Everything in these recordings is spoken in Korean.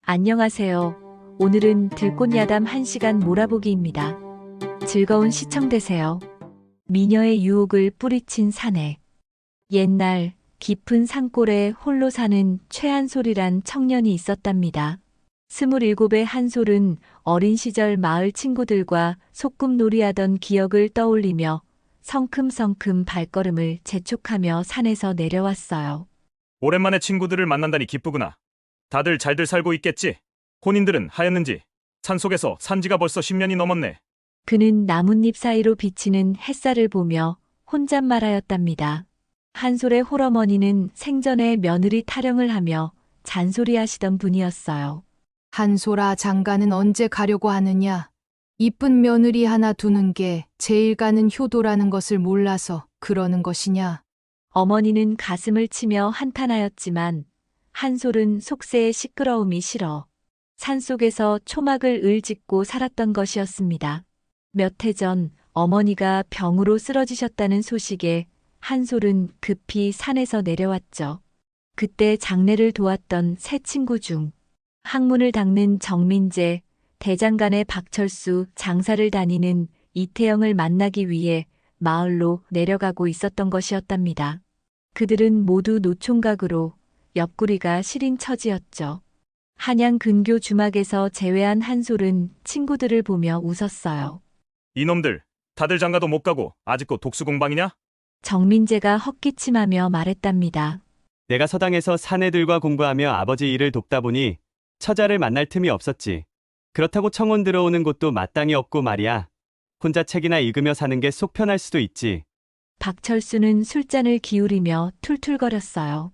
안녕하세요. 오늘은 들꽃야담 1시간 몰아보기입니다. 즐거운 시청 되세요. 미녀의 유혹을 뿌리친 사내. 옛날 깊은 산골에 홀로 사는 최한솔이란 청년이 있었답니다. 27의 한솔은 어린 시절 마을 친구들과 소꿉놀이하던 기억을 떠올리며 성큼성큼 발걸음을 재촉하며 산에서 내려왔어요. 오랜만에 친구들을 만난다니 기쁘구나. 다들 잘들 살고 있겠지? 혼인들은 하였는지? 산속에서 산지가 벌써 10년이 넘었네. 그는 나뭇잎 사이로 비치는 햇살을 보며 혼잣말하였답니다. 한솔의 홀어머니는 생전에 며느리 타령을 하며 잔소리하시던 분이었어요. 한솔아, 장가는 언제 가려고 하느냐? 이쁜 며느리 하나 두는 게 제일 가는 효도라는 것을 몰라서 그러는 것이냐? 어머니는 가슴을 치며 한탄하였지만 한솔은 속세의 시끄러움이 싫어 산속에서 초막을 을짓고 살았던 것이었습니다. 몇 해 전 어머니가 병으로 쓰러지셨다는 소식에 한솔은 급히 산에서 내려왔죠. 그때 장례를 도왔던 세 친구 중 항문을 닦는 정민재, 대장간의 박철수, 장사를 다니는 이태영을 만나기 위해 마을로 내려가고 있었던 것이었답니다. 그들은 모두 노총각으로 옆구리가 시린 처지였죠. 한양 근교 주막에서 제외한 한솔은 친구들을 보며 웃었어요. 이놈들, 다들 장가도 못 가고 아직도 독수공방이냐? 정민재가 헛기침하며 말했답니다. 내가 서당에서 사내들과 공부하며 아버지 일을 돕다 보니 처자를 만날 틈이 없었지. 그렇다고 청혼 들어오는 곳도 마땅히 없고 말이야. 혼자 책이나 읽으며 사는 게 속 편할 수도 있지. 박철수는 술잔을 기울이며 툴툴거렸어요.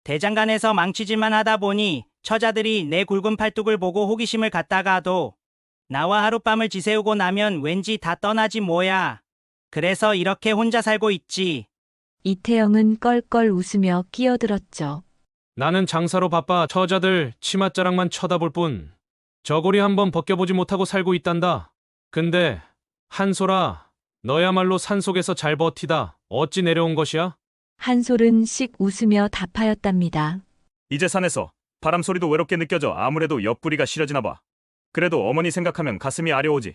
대장간에서 망치질만 하다 보니 처자들이 내 굵은 팔뚝을 보고 호기심을 갖다가도 나와 하룻밤을 지새우고 나면 왠지 다 떠나지 뭐야. 그래서 이렇게 혼자 살고 있지. 이태영은 껄껄 웃으며 끼어들었죠. 나는 장사로 바빠 처자들 치맛자락만 쳐다볼 뿐 저고리 한번 벗겨보지 못하고 살고 있단다. 근데 한솔아, 너야말로 산속에서 잘 버티다 어찌 내려온 것이야? 한솔은 씩 웃으며 답하였답니다. 이제 산에서 바람 소리도 외롭게 느껴져 아무래도 옆구리가 시려지나 봐. 그래도 어머니 생각하면 가슴이 아려오지.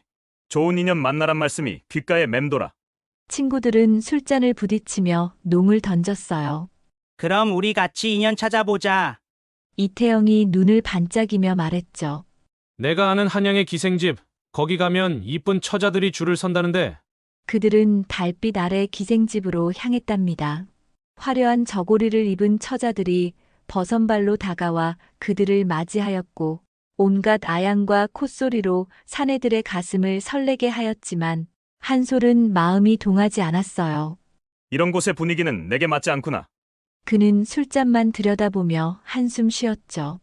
좋은 인연 만나란 말씀이 귓가에 맴돌아. 친구들은 술잔을 부딪히며 농을 던졌어요. 그럼 우리 같이 인연 찾아보자. 이태영이 눈을 반짝이며 말했죠. 내가 아는 한양의 기생집, 거기 가면 이쁜 처자들이 줄을 선다는데. 그들은 달빛 아래 기생집으로 향했답니다. 화려한 저고리를 입은 처자들이 버선발로 다가와 그들을 맞이하였고 온갖 아양과 콧소리로 사내들의 가슴을 설레게 하였지만 한솔은 마음이 동하지 않았어요. 이런 곳의 분위기는 내게 맞지 않구나. 그는 술잔만 들여다보며 한숨 쉬었죠.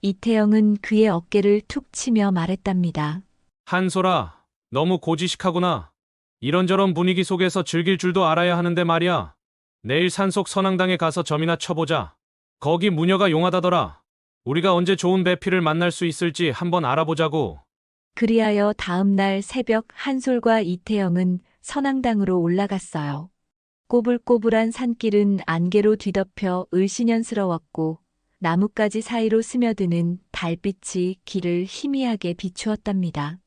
이태영은 그의 어깨를 툭 치며 말했답니다. 한솔아, 너무 고지식하구나. 이런저런 분위기 속에서 즐길 줄도 알아야 하는데 말이야. 내일 산속 선앙당에 가서 점이나 쳐보자. 거기 무녀가 용하다더라. 우리가 언제 좋은 배필을 만날 수 있을지 한번 알아보자고. 그리하여 다음 날 새벽 한솔과 이태영은 선앙당으로 올라갔어요. 꼬불꼬불한 산길은 안개로 뒤덮여 을씨년스러웠고 나뭇가지 사이로 스며드는 달빛이 길을 희미하게 비추었답니다.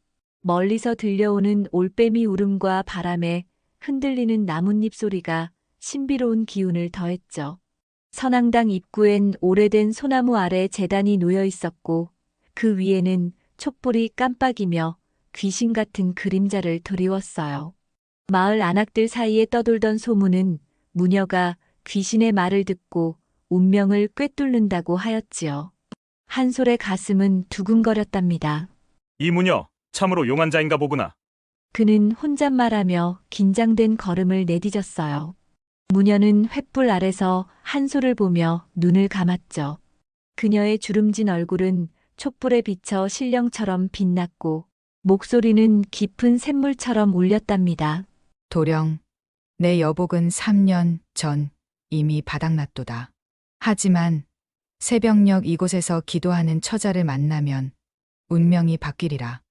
멀리서 들려오는 올빼미 울음과 바람에 흔들리는 나뭇잎 소리가 신비로운 기운을 더했죠. 선앙당 입구엔 오래된 소나무 아래 제단이 놓여 있었고 그 위에는 촛불이 깜빡이며 귀신 같은 그림자를 드리웠어요. 마을 안악들 사이에 떠돌던 소문은 무녀가 귀신의 말을 듣고 운명을 꿰뚫는다고 하였지요. 한솔의 가슴은 두근거렸답니다. 이 무녀, 참으로 용한 자인가 보구나. 그는 혼잣말하며 긴장된 걸음을 내디뎠어요. 무녀는 횃불 아래서 한솔을 보며 눈을 감았죠. 그녀의 주름진 얼굴은 촛불에 비쳐 신령처럼 빛났고 목소리는 깊은 샘물처럼 울렸답니다. 도령, 내 여복은 3년 전 이미 바닥났도다. 하지만 새벽녘 이곳에서 기도하는 처자를 만나면 운명이 바뀌리라.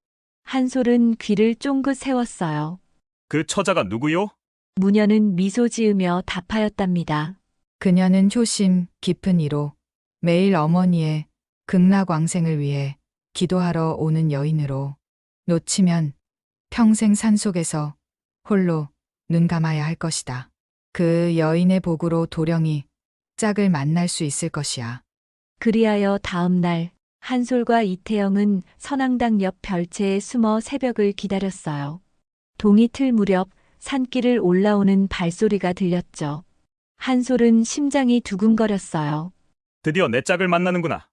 한솔은 귀를 쫑긋 세웠어요. 그 처자가 누구요? 무녀는 미소 지으며 답하였답니다. 그녀는 효심 깊은 이로 매일 어머니의 극락왕생을 위해 기도하러 오는 여인으로 놓치면 평생 산속에서 홀로 눈 감아야 할 것이다. 그 여인의 복으로 도령이 짝을 만날 수 있을 것이야. 그리하여 다음 날 한솔과 이태영은 선앙당 옆 별채에 숨어 새벽을 기다렸어요. 동이 틀 무렵 산길을 올라오는 발소리가 들렸죠. 한솔은 심장이 두근거렸어요. 드디어 내 짝을 만나는구나.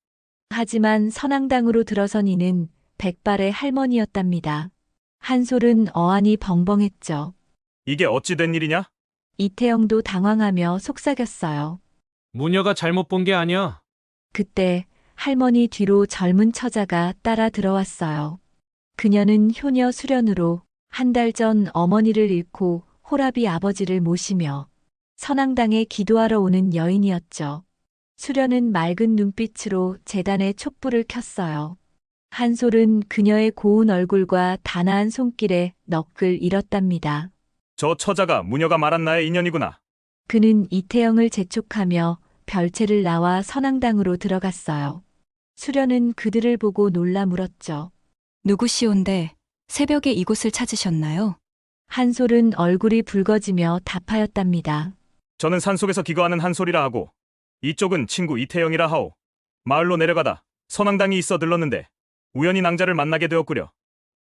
하지만 선앙당으로 들어선 이는 백발의 할머니였답니다. 한솔은 어안이 벙벙했죠. 이게 어찌 된 일이냐? 이태영도 당황하며 속삭였어요. 무녀가 잘못 본 게 아니야. 그때 할머니 뒤로 젊은 처자가 따라 들어왔어요. 그녀는 효녀 수련으로 한 달 전 어머니를 잃고 호라비 아버지를 모시며 선앙당에 기도하러 오는 여인이었죠. 수련은 맑은 눈빛으로 제단에 촛불을 켰어요. 한솔은 그녀의 고운 얼굴과 단아한 손길에 넋을 잃었답니다. 저 처자가 무녀가 말한 나의 인연이구나. 그는 이태영을 재촉하며 별채를 나와 선앙당으로 들어갔어요. 수련은 그들을 보고 놀라 물었죠. 누구시온데 새벽에 이곳을 찾으셨나요? 한솔은 얼굴이 붉어지며 답하였답니다. 저는 산속에서 기거하는 한솔이라 하고 이쪽은 친구 이태영이라 하오. 마을로 내려가다 선앙당이 있어 들렀는데 우연히 낭자를 만나게 되었구려.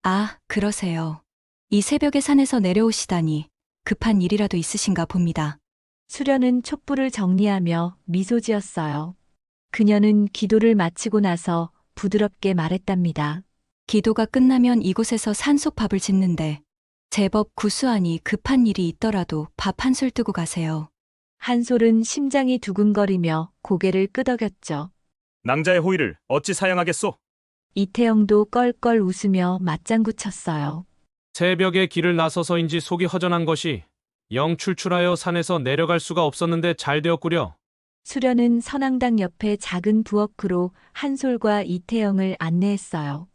아, 그러세요. 이 새벽에 산에서 내려오시다니 급한 일이라도 있으신가 봅니다. 수련은 촛불을 정리하며 미소 지었어요. 그녀는 기도를 마치고 나서 부드럽게 말했답니다. 기도가 끝나면 이곳에서 산속 밥을 짓는데 제법 구수하니 급한 일이 있더라도 밥 한술 뜨고 가세요. 한솔은 심장이 두근거리며 고개를 끄덕였죠. 낭자의 호의를 어찌 사양하겠소? 이태영도 껄껄 웃으며 맞장구 쳤어요. 새벽에 길을 나서서인지 속이 허전한 것이 영 출출하여 산에서 내려갈 수가 없었는데 잘 되었구려. 수련은 선앙당 옆에 작은 부엌으로 한솔과 이태영을 안내했어요.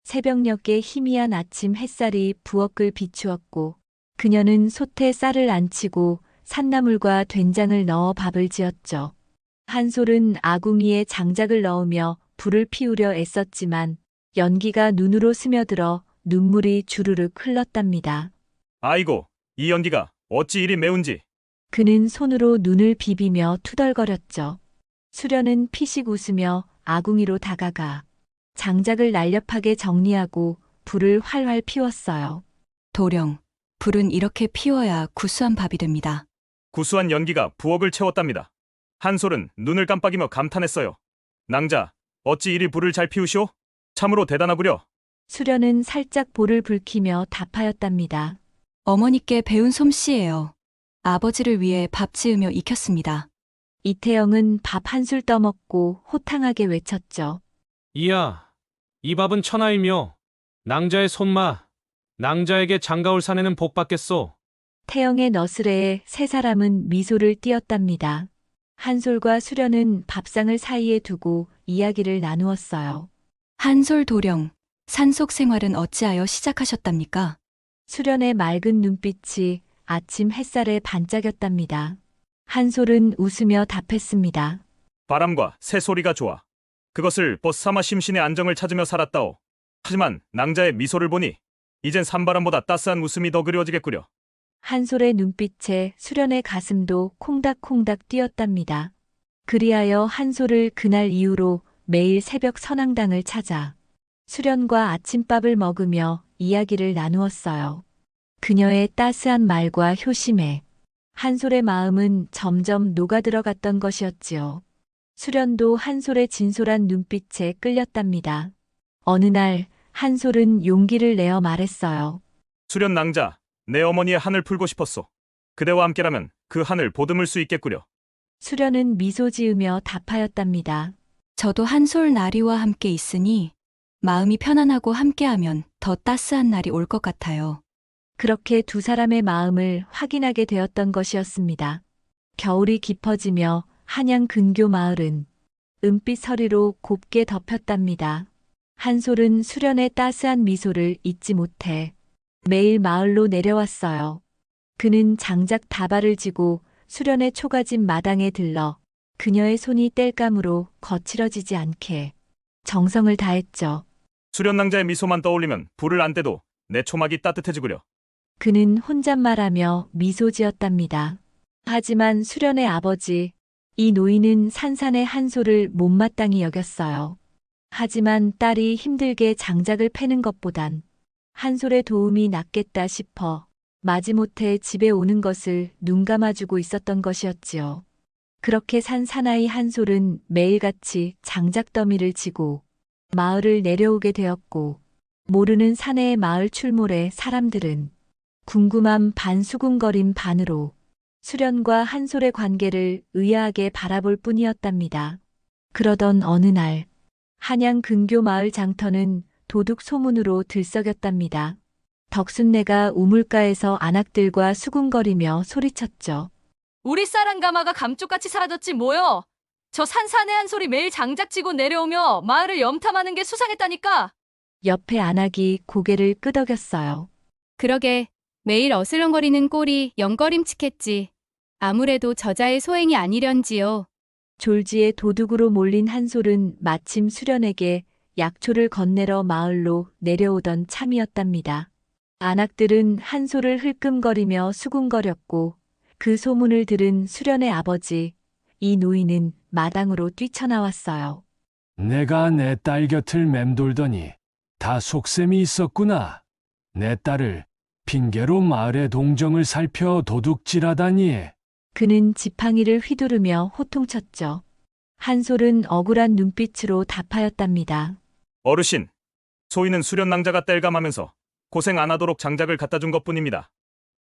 새벽녘에 희미한 아침 햇살이 부엌을 비추었고 그녀는 솥에 쌀을 안치고 산나물과 된장을 넣어 밥을 지었죠. 한솔은 아궁이에 장작을 넣으며 불을 피우려 애썼지만 연기가 눈으로 스며들어 눈물이 주르륵 흘렀답니다. 아이고, 이 연기가 어찌 이리 매운지. 그는 손으로 눈을 비비며 투덜거렸죠. 수련은 피식 웃으며 아궁이로 다가가 장작을 날렵하게 정리하고 불을 활활 피웠어요. 도령, 불은 이렇게 피워야 구수한 밥이 됩니다. 구수한 연기가 부엌을 채웠답니다. 한솔은 눈을 깜빡이며 감탄했어요. 낭자, 어찌 이리 불을 잘 피우시오? 참으로 대단하구려. 수련은 살짝 볼을 붉히며 답하였답니다. 어머니께 배운 솜씨예요. 아버지를 위해 밥 지으며 익혔습니다. 이태영은 밥 한술 떠먹고 호탕하게 외쳤죠. 이야, 이 밥은 천하이며 낭자의 손맛, 낭자에게 장가올 사내는 복 받겠소. 태영의 너스레에 세 사람은 미소를 띄었답니다. 한솔과 수련은 밥상을 사이에 두고 이야기를 나누었어요. 한솔 도령, 산속 생활은 어찌하여 시작하셨답니까? 수련의 맑은 눈빛이 아침 햇살에 반짝였답니다. 한솔은 웃으며 답했습니다. 바람과 새 소리가 좋아. 그것을 벗 삼아 심신의 안정을 찾으며 살았다오. 하지만 낭자의 미소를 보니 이젠 산바람보다 따스한 웃음이 더 그리워지겠구려. 한솔의 눈빛에 수련의 가슴도 콩닥콩닥 뛰었답니다. 그리하여 한솔을 그날 이후로 매일 새벽 선앙당을 찾아 수련과 아침밥을 먹으며 이야기를 나누었어요. 그녀의 따스한 말과 효심에 한솔의 마음은 점점 녹아들어갔던 것이었지요. 수련도 한솔의 진솔한 눈빛에 끌렸답니다. 어느 날 한솔은 용기를 내어 말했어요. 수련 낭자, 내 어머니의 한을 풀고 싶었소. 그대와 함께라면 그 한을 보듬을 수 있겠구려. 수련은 미소 지으며 답하였답니다. 저도 한솔 나리와 함께 있으니 마음이 편안하고 함께하면 더 따스한 날이 올 것 같아요. 그렇게 두 사람의 마음을 확인하게 되었던 것이었습니다. 겨울이 깊어지며 한양 근교 마을은 은빛 서리로 곱게 덮였답니다. 한솔은 수련의 따스한 미소를 잊지 못해 매일 마을로 내려왔어요. 그는 장작 다발을 지고 수련의 초가집 마당에 들러 그녀의 손이 땔감으로 거칠어지지 않게 정성을 다했죠. 수련낭자의 미소만 떠올리면 불을 안 떼도 내 초막이 따뜻해지구려. 그는 혼잣말하며 미소 지었답니다. 하지만 수련의 아버지, 이 노인은 산산의 한소를 못마땅히 여겼어요. 하지만 딸이 힘들게 장작을 패는 것보단 한솔의 도움이 낫겠다 싶어 마지못해 집에 오는 것을 눈감아주고 있었던 것이었지요. 그렇게 산 사나이 한솔은 매일같이 장작더미를 지고 마을을 내려오게 되었고, 모르는 사내의 마을 출몰에 사람들은 궁금한 반 수군거림 반으로 수련과 한솔의 관계를 의아하게 바라볼 뿐이었답니다. 그러던 어느 날, 한양 근교 마을 장터는 도둑 소문으로 들썩였답니다. 덕순네가 우물가에서 안악들과 수군거리며 소리쳤죠. 우리 쌀한가마가 감쪽같이 사라졌지 뭐여. 저 산산의 한 소리 매일 장작지고 내려오며 마을을 염탐하는 게 수상했다니까. 옆에 안악이 고개를 끄덕였어요. 그러게 매일 어슬렁거리는 꼴이 영거림칙했지. 아무래도 저자의 소행이 아니련지요. 졸지에 도둑으로 몰린 한솔은 마침 수련에게 약초를 건네러 마을로 내려오던 참이었답니다. 안악들은 한솔을 흘끔거리며 수군거렸고, 그 소문을 들은 수련의 아버지, 이 노인은 마당으로 뛰쳐나왔어요. 내가 내 딸 곁을 맴돌더니 다 속셈이 있었구나. 내 딸을 핑계로 마을의 동정을 살펴 도둑질하다니. 그는 지팡이를 휘두르며 호통쳤죠. 한솔은 억울한 눈빛으로 답하였답니다. 어르신, 소인은 수련낭자가 땔감하면서 고생 안 하도록 장작을 갖다 준 것뿐입니다.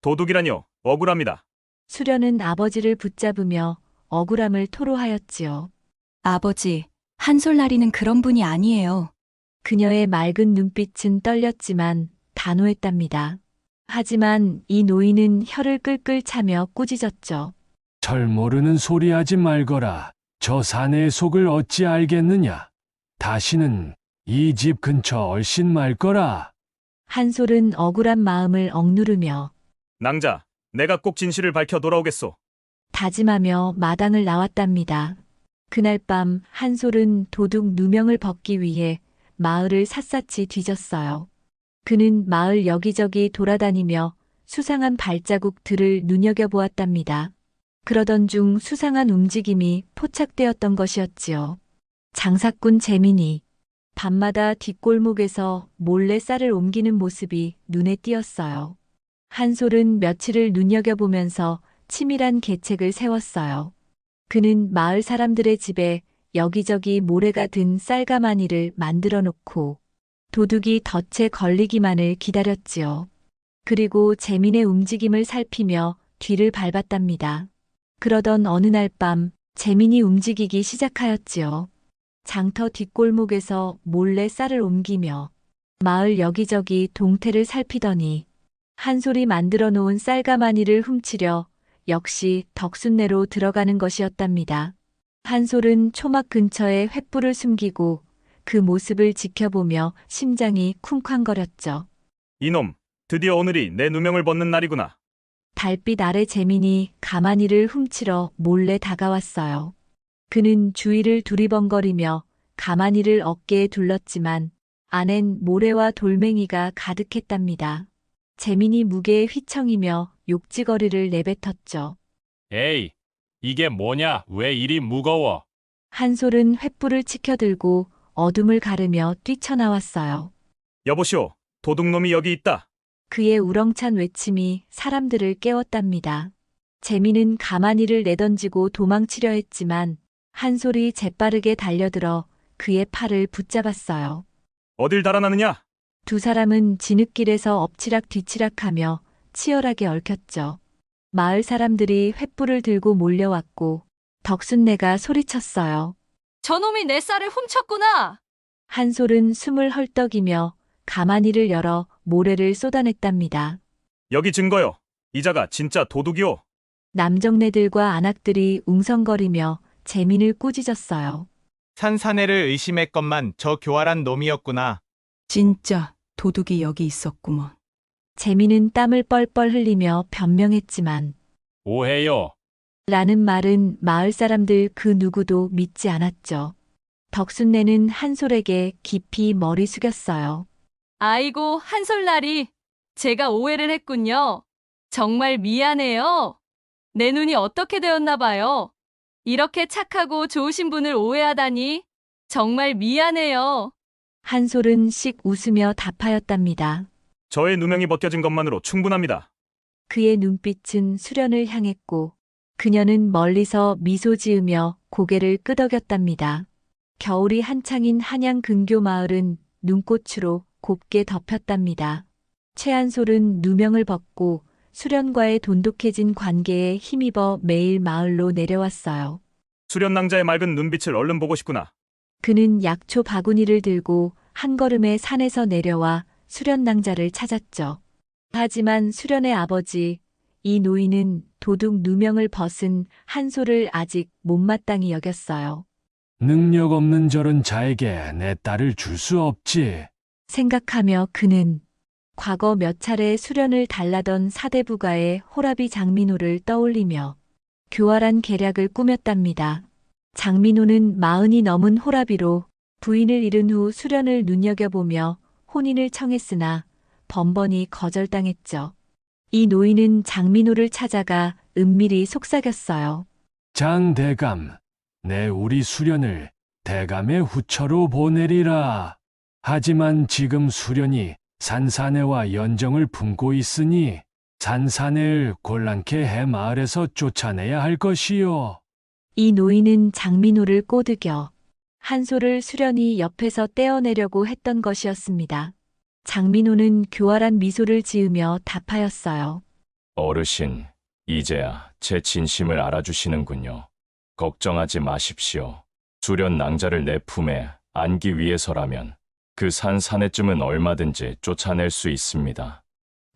도둑이라니요, 억울합니다. 수련은 아버지를 붙잡으며 억울함을 토로하였지요. 아버지, 한솔나리는 그런 분이 아니에요. 그녀의 맑은 눈빛은 떨렸지만 단호했답니다. 하지만 이 노인은 혀를 끌끌 차며 꾸짖었죠. 절 모르는 소리 하지 말거라. 저 사내의 속을 어찌 알겠느냐. 다시는 이 집 근처 얼씬 말거라. 한솔은 억울한 마음을 억누르며 낭자, 내가 꼭 진실을 밝혀 돌아오겠소. 다짐하며 마당을 나왔답니다. 그날 밤 한솔은 도둑 누명을 벗기 위해 마을을 샅샅이 뒤졌어요. 그는 마을 여기저기 돌아다니며 수상한 발자국들을 눈여겨보았답니다. 그러던 중 수상한 움직임이 포착되었던 것이었지요. 장사꾼 재민이 밤마다 뒷골목에서 몰래 쌀을 옮기는 모습이 눈에 띄었어요. 한솔은 며칠을 눈여겨보면서 치밀한 계책을 세웠어요. 그는 마을 사람들의 집에 여기저기 모래가 든 쌀가마니를 만들어 놓고 도둑이 덫에 걸리기만을 기다렸지요. 그리고 재민의 움직임을 살피며 뒤를 밟았답니다. 그러던 어느 날 밤 재민이 움직이기 시작하였지요. 장터 뒷골목에서 몰래 쌀을 옮기며 마을 여기저기 동태를 살피더니 한솔이 만들어 놓은 쌀가마니를 훔치려 역시 덕순내로 들어가는 것이었답니다. 한솔은 초막 근처에 횃불을 숨기고 그 모습을 지켜보며 심장이 쿵쾅거렸죠. 이놈, 드디어 오늘이 내 누명을 벗는 날이구나. 달빛 아래 재민이 가마니를 훔치러 몰래 다가왔어요. 그는 주위를 두리번거리며 가마니를 어깨에 둘렀지만 안엔 모래와 돌멩이가 가득했답니다. 재민이 무게에 휘청이며 욕지거리를 내뱉었죠. 에이, 이게 뭐냐? 왜 이리 무거워? 한솔은 횃불을 치켜들고 어둠을 가르며 뛰쳐나왔어요. 여보시오, 도둑놈이 여기 있다. 그의 우렁찬 외침이 사람들을 깨웠답니다. 재민은 가마니를 내던지고 도망치려 했지만 한솔이 재빠르게 달려들어 그의 팔을 붙잡았어요. 어딜 달아나느냐? 두 사람은 진흙길에서 엎치락 뒤치락하며 치열하게 얽혔죠. 마을 사람들이 횃불을 들고 몰려왔고 덕순네가 소리쳤어요. 저놈이 내 쌀을 훔쳤구나. 한솔은 숨을 헐떡이며 가마니를 열어 모래를 쏟아냈답니다. 여기 증거요. 이자가 진짜 도둑이오. 남정네들과 안악들이 웅성거리며 재민을 꾸짖었어요. 산사내를 의심했건만 저 교활한 놈이었구나. 진짜 도둑이 여기 있었구먼. 재민은 땀을 뻘뻘 흘리며 변명했지만 오해요. 라는 말은 마을 사람들 그 누구도 믿지 않았죠. 덕순내는 한솔에게 깊이 머리 숙였어요. 아이고, 한솔날이. 제가 오해를 했군요. 정말 미안해요. 내 눈이 어떻게 되었나 봐요. 이렇게 착하고 좋으신 분을 오해하다니. 정말 미안해요. 한솔은 씩 웃으며 답하였답니다. 저의 누명이 벗겨진 것만으로 충분합니다. 그의 눈빛은 수련을 향했고 그녀는 멀리서 미소 지으며 고개를 끄덕였답니다. 겨울이 한창인 한양 근교 마을은 눈꽃으로 곱게 덮였답니다. 최한솔은 누명을 벗고 수련과의 돈독해진 관계에 힘입어 매일 마을로 내려왔어요. 수련낭자의 맑은 눈빛을 얼른 보고 싶구나. 그는 약초 바구니를 들고 한 걸음에 산에서 내려와 수련낭자를 찾았죠. 하지만 수련의 아버지, 이 노인은 도둑 누명을 벗은 한솔을 아직 못마땅히 여겼어요. 능력 없는 저런 자에게 내 딸을 줄 수 없지. 생각하며 그는 과거 몇 차례 수련을 달라던 사대부가의 호라비 장민호를 떠올리며 교활한 계략을 꾸몄답니다. 장민호는 40이 넘은 호라비로 부인을 잃은 후 수련을 눈여겨보며 혼인을 청했으나 번번이 거절당했죠. 이 노인은 장민호를 찾아가 은밀히 속삭였어요. 장대감, 내 우리 수련을 대감의 후처로 보내리라. 하지만 지금 수련이 산사내와 연정을 품고 있으니 산사내를 곤란케 해 마을에서 쫓아내야 할 것이요. 이 노인은 장민호를 꼬드겨 한솔을 수련이 옆에서 떼어내려고 했던 것이었습니다. 장민호는 교활한 미소를 지으며 답하였어요. 어르신, 이제야 제 진심을 알아주시는군요. 걱정하지 마십시오. 수련 낭자를 내 품에 안기 위해서라면 그 산사내쯤은 얼마든지 쫓아낼 수 있습니다.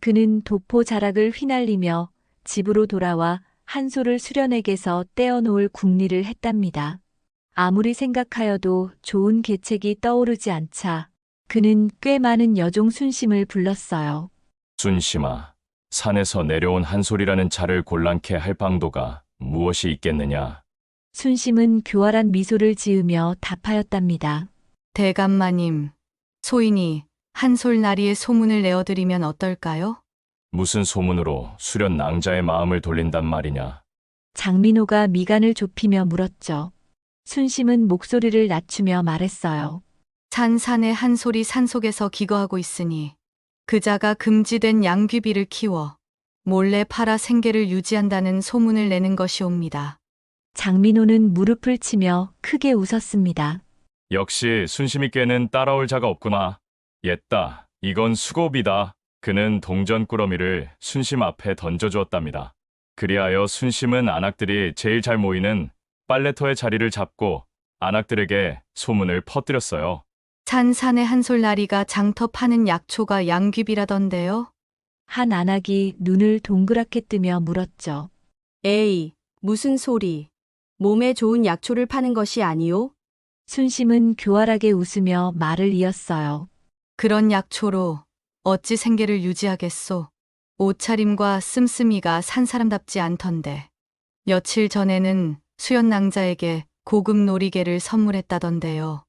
그는 도포 자락을 휘날리며 집으로 돌아와 한솔을 수련에게서 떼어놓을 궁리를 했답니다. 아무리 생각하여도 좋은 계책이 떠오르지 않자 그는 꽤 많은 여종 순심을 불렀어요. 순심아, 산에서 내려온 한솔이라는 자를 곤란케 할 방도가 무엇이 있겠느냐? 순심은 교활한 미소를 지으며 답하였답니다. 대감마님, 소인이 한솔나리의 소문을 내어드리면 어떨까요? 무슨 소문으로 수련 낭자의 마음을 돌린단 말이냐? 장민호가 미간을 좁히며 물었죠. 순심은 목소리를 낮추며 말했어요. 산산의 한솔이 산속에서 기거하고 있으니 그자가 금지된 양귀비를 키워 몰래 팔아 생계를 유지한다는 소문을 내는 것이옵니다. 장민호는 무릎을 치며 크게 웃었습니다. 역시 순심이께는 따라올 자가 없구나. 옛다, 이건 수고비다. 그는 동전 꾸러미를 순심 앞에 던져주었답니다. 그리하여 순심은 안악들이 제일 잘 모이는 빨래터의 자리를 잡고 안악들에게 소문을 퍼뜨렸어요. 산산의 한솔나리가 장터 파는 약초가 양귀비라던데요? 한 안악이 눈을 동그랗게 뜨며 물었죠. 에이, 무슨 소리. 몸에 좋은 약초를 파는 것이 아니오? 순심은 교활하게 웃으며 말을 이었어요. 그런 약초로 어찌 생계를 유지하겠소. 옷차림과 씀씀이가 산 사람답지 않던데. 며칠 전에는 수연낭자에게 고급 놀이개를 선물했다던데요.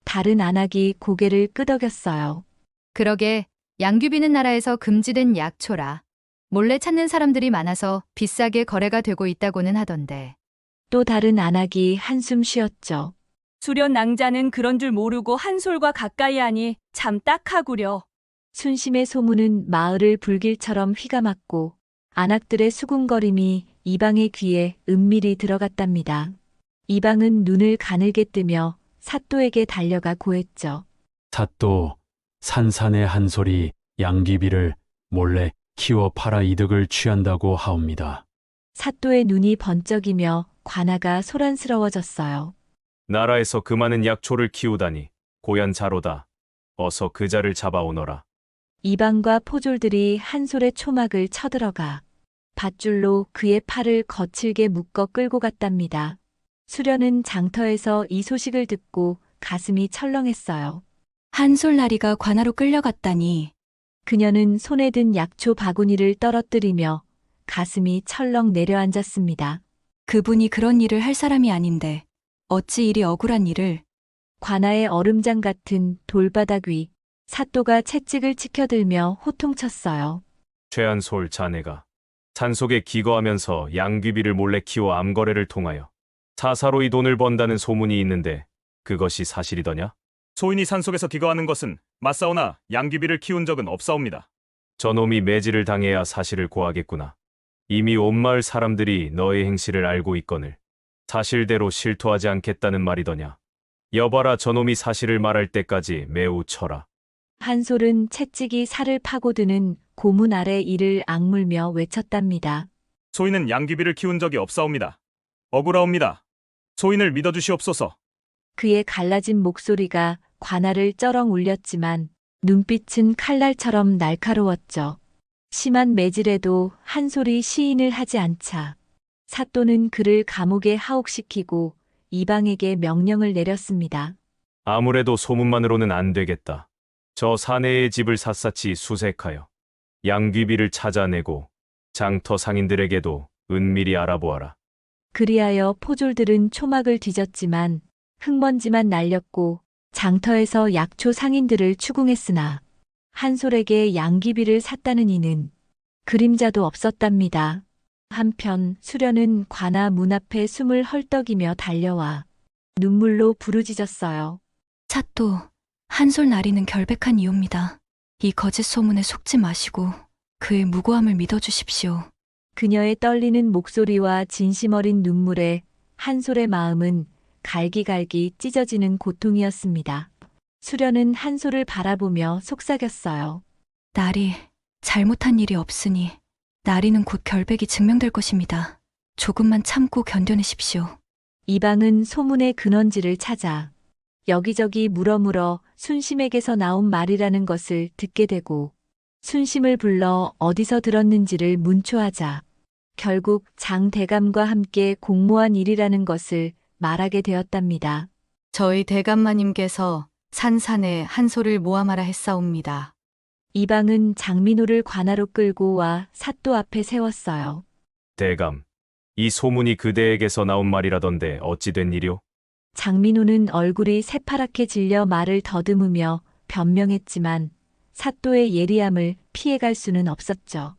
다른 안악이 고개를 끄덕였어요. 그러게 양귀비는 나라에서 금지된 약초라. 몰래 찾는 사람들이 많아서 비싸게 거래가 되고 있다고는 하던데. 또 다른 안악이 한숨 쉬었죠. 수련 낭자는 그런 줄 모르고 한솔과 가까이 하니 참 딱하구려. 순심의 소문은 마을을 불길처럼 휘감았고 안악들의 수군거림이 이방의 귀에 은밀히 들어갔답니다. 이방은 눈을 가늘게 뜨며 사또에게 달려가 고했죠. 사또, 산산의 한솔이 양귀비를 몰래 키워 팔아 이득을 취한다고 하옵니다. 사또의 눈이 번쩍이며 관아가 소란스러워졌어요. 나라에서 그 많은 약초를 키우다니 고얀 자로다. 어서 그 자를 잡아오너라. 이방과 포졸들이 한솔의 초막을 쳐들어가 밧줄로 그의 팔을 거칠게 묶어 끌고 갔답니다. 수련은 장터에서 이 소식을 듣고 가슴이 철렁했어요. 한솔나리가 관아로 끌려갔다니. 그녀는 손에 든 약초 바구니를 떨어뜨리며 가슴이 철렁 내려앉았습니다. 그분이 그런 일을 할 사람이 아닌데 어찌 이리 억울한 일을. 관아의 얼음장 같은 돌바닥 위 사또가 채찍을 치켜들며 호통쳤어요. 최한솔 자네가 산속에 기거하면서 양귀비를 몰래 키워 암거래를 통하여 사사로이 돈을 번다는 소문이 있는데 그것이 사실이더냐? 소인이 산속에서 기거하는 것은 맞사오나 양귀비를 키운 적은 없사옵니다. 저놈이 매질을 당해야 사실을 고하겠구나. 이미 온 마을 사람들이 너의 행실을 알고 있거늘 사실대로 실토하지 않겠다는 말이더냐. 여봐라, 저놈이 사실을 말할 때까지 매우 쳐라. 한솔은 채찍이 살을 파고드는 고문 아래 이를 악물며 외쳤답니다. 소인은 양귀비를 키운 적이 없사옵니다. 억울하옵니다. 소인을 믿어주시옵소서. 그의 갈라진 목소리가 관아를 쩌렁 울렸지만 눈빛은 칼날처럼 날카로웠죠. 심한 매질에도 한솔이 시인을 하지 않자 사또는 그를 감옥에 하옥시키고 이방에게 명령을 내렸습니다. 아무래도 소문만으로는 안 되겠다. 저 사내의 집을 샅샅이 수색하여 양귀비를 찾아내고 장터 상인들에게도 은밀히 알아보아라. 그리하여 포졸들은 초막을 뒤졌지만 흙먼지만 날렸고 장터에서 약초 상인들을 추궁했으나 한솔에게 양귀비를 샀다는 이는 그림자도 없었답니다. 한편 수련은 관아 문 앞에 숨을 헐떡이며 달려와 눈물로 부르짖었어요. 사또, 한솔 나리는 결백한 이유입니다. 이 거짓 소문에 속지 마시고 그의 무고함을 믿어주십시오. 그녀의 떨리는 목소리와 진심 어린 눈물에 한솔의 마음은 갈기갈기 찢어지는 고통이었습니다. 수련은 한솔을 바라보며 속삭였어요. 나리, 잘못한 일이 없으니 나리는 곧 결백이 증명될 것입니다. 조금만 참고 견뎌내십시오. 이방은 소문의 근원지를 찾아 여기저기 물어물어 순심에게서 나온 말이라는 것을 듣게 되고 순심을 불러 어디서 들었는지를 문초하자 결국 장 대감과 함께 공모한 일이라는 것을 말하게 되었답니다. 저희 대감마님께서 산산에 한솔을 모함하라 했사옵니다. 이방은 장민호를 관아로 끌고 와 사또 앞에 세웠어요. 대감, 이 소문이 그대에게서 나온 말이라던데 어찌 된 일이오? 장민호는 얼굴이 새파랗게 질려 말을 더듬으며 변명했지만 사또의 예리함을 피해갈 수는 없었죠.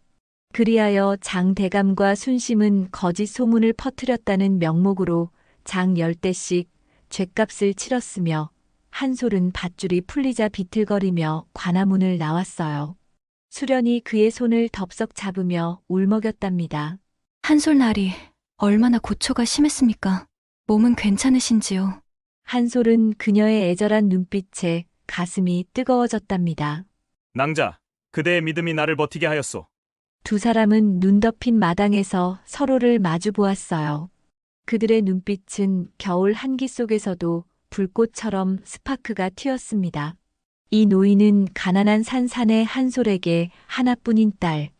그리하여 장 대감과 순심은 거짓 소문을 퍼뜨렸다는 명목으로 장 10대씩 죗값을 치렀으며 한솔은 밧줄이 풀리자 비틀거리며 관아문을 나왔어요. 수련이 그의 손을 덥석 잡으며 울먹였답니다. 한솔 나리, 얼마나 고초가 심했습니까? 몸은 괜찮으신지요? 한솔은 그녀의 애절한 눈빛에 가슴이 뜨거워졌답니다. 낭자, 그대의 믿음이 나를 버티게 하였소. 두 사람은 눈 덮인 마당에서 서로를 마주 보았어요. 그들의 눈빛은 겨울 한기 속에서도 불꽃처럼 스파크가 튀었습니다. 이 노인은 가난한 산산의 한솔에게 하나뿐인 딸,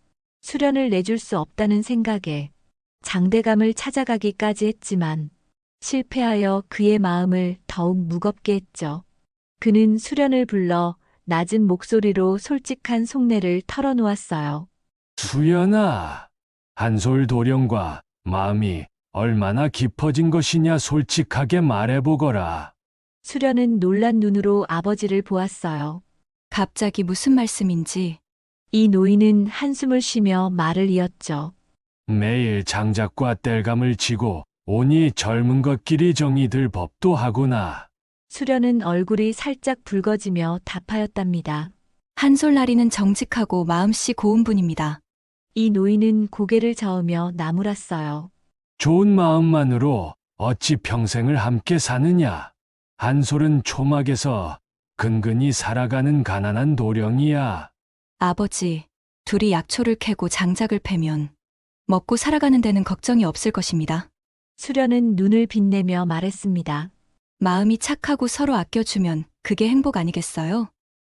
수련을 내줄 수 없다는 생각에 장대감을 찾아가기까지 했지만 실패하여 그의 마음을 더욱 무겁게 했죠. 그는 수련을 불러 낮은 목소리로 솔직한 속내를 털어놓았어요. 수연아, 한솔 도령과 마음이 얼마나 깊어진 것이냐 솔직하게 말해보거라. 수련은 놀란 눈으로 아버지를 보았어요. 갑자기 무슨 말씀인지. 이 노인은 한숨을 쉬며 말을 이었죠. 매일 장작과 땔감을 지고 오니 젊은 것끼리 정이 들 법도 하구나. 수련은 얼굴이 살짝 붉어지며 답하였답니다. 한솔 나리는 정직하고 마음씨 고운 분입니다. 이 노인은 고개를 저으며 나무랐어요. 좋은 마음만으로 어찌 평생을 함께 사느냐. 한솔은 초막에서 근근히 살아가는 가난한 도령이야. 아버지, 둘이 약초를 캐고 장작을 패면 먹고 살아가는 데는 걱정이 없을 것입니다. 수련은 눈을 빛내며 말했습니다. 마음이 착하고 서로 아껴주면 그게 행복 아니겠어요?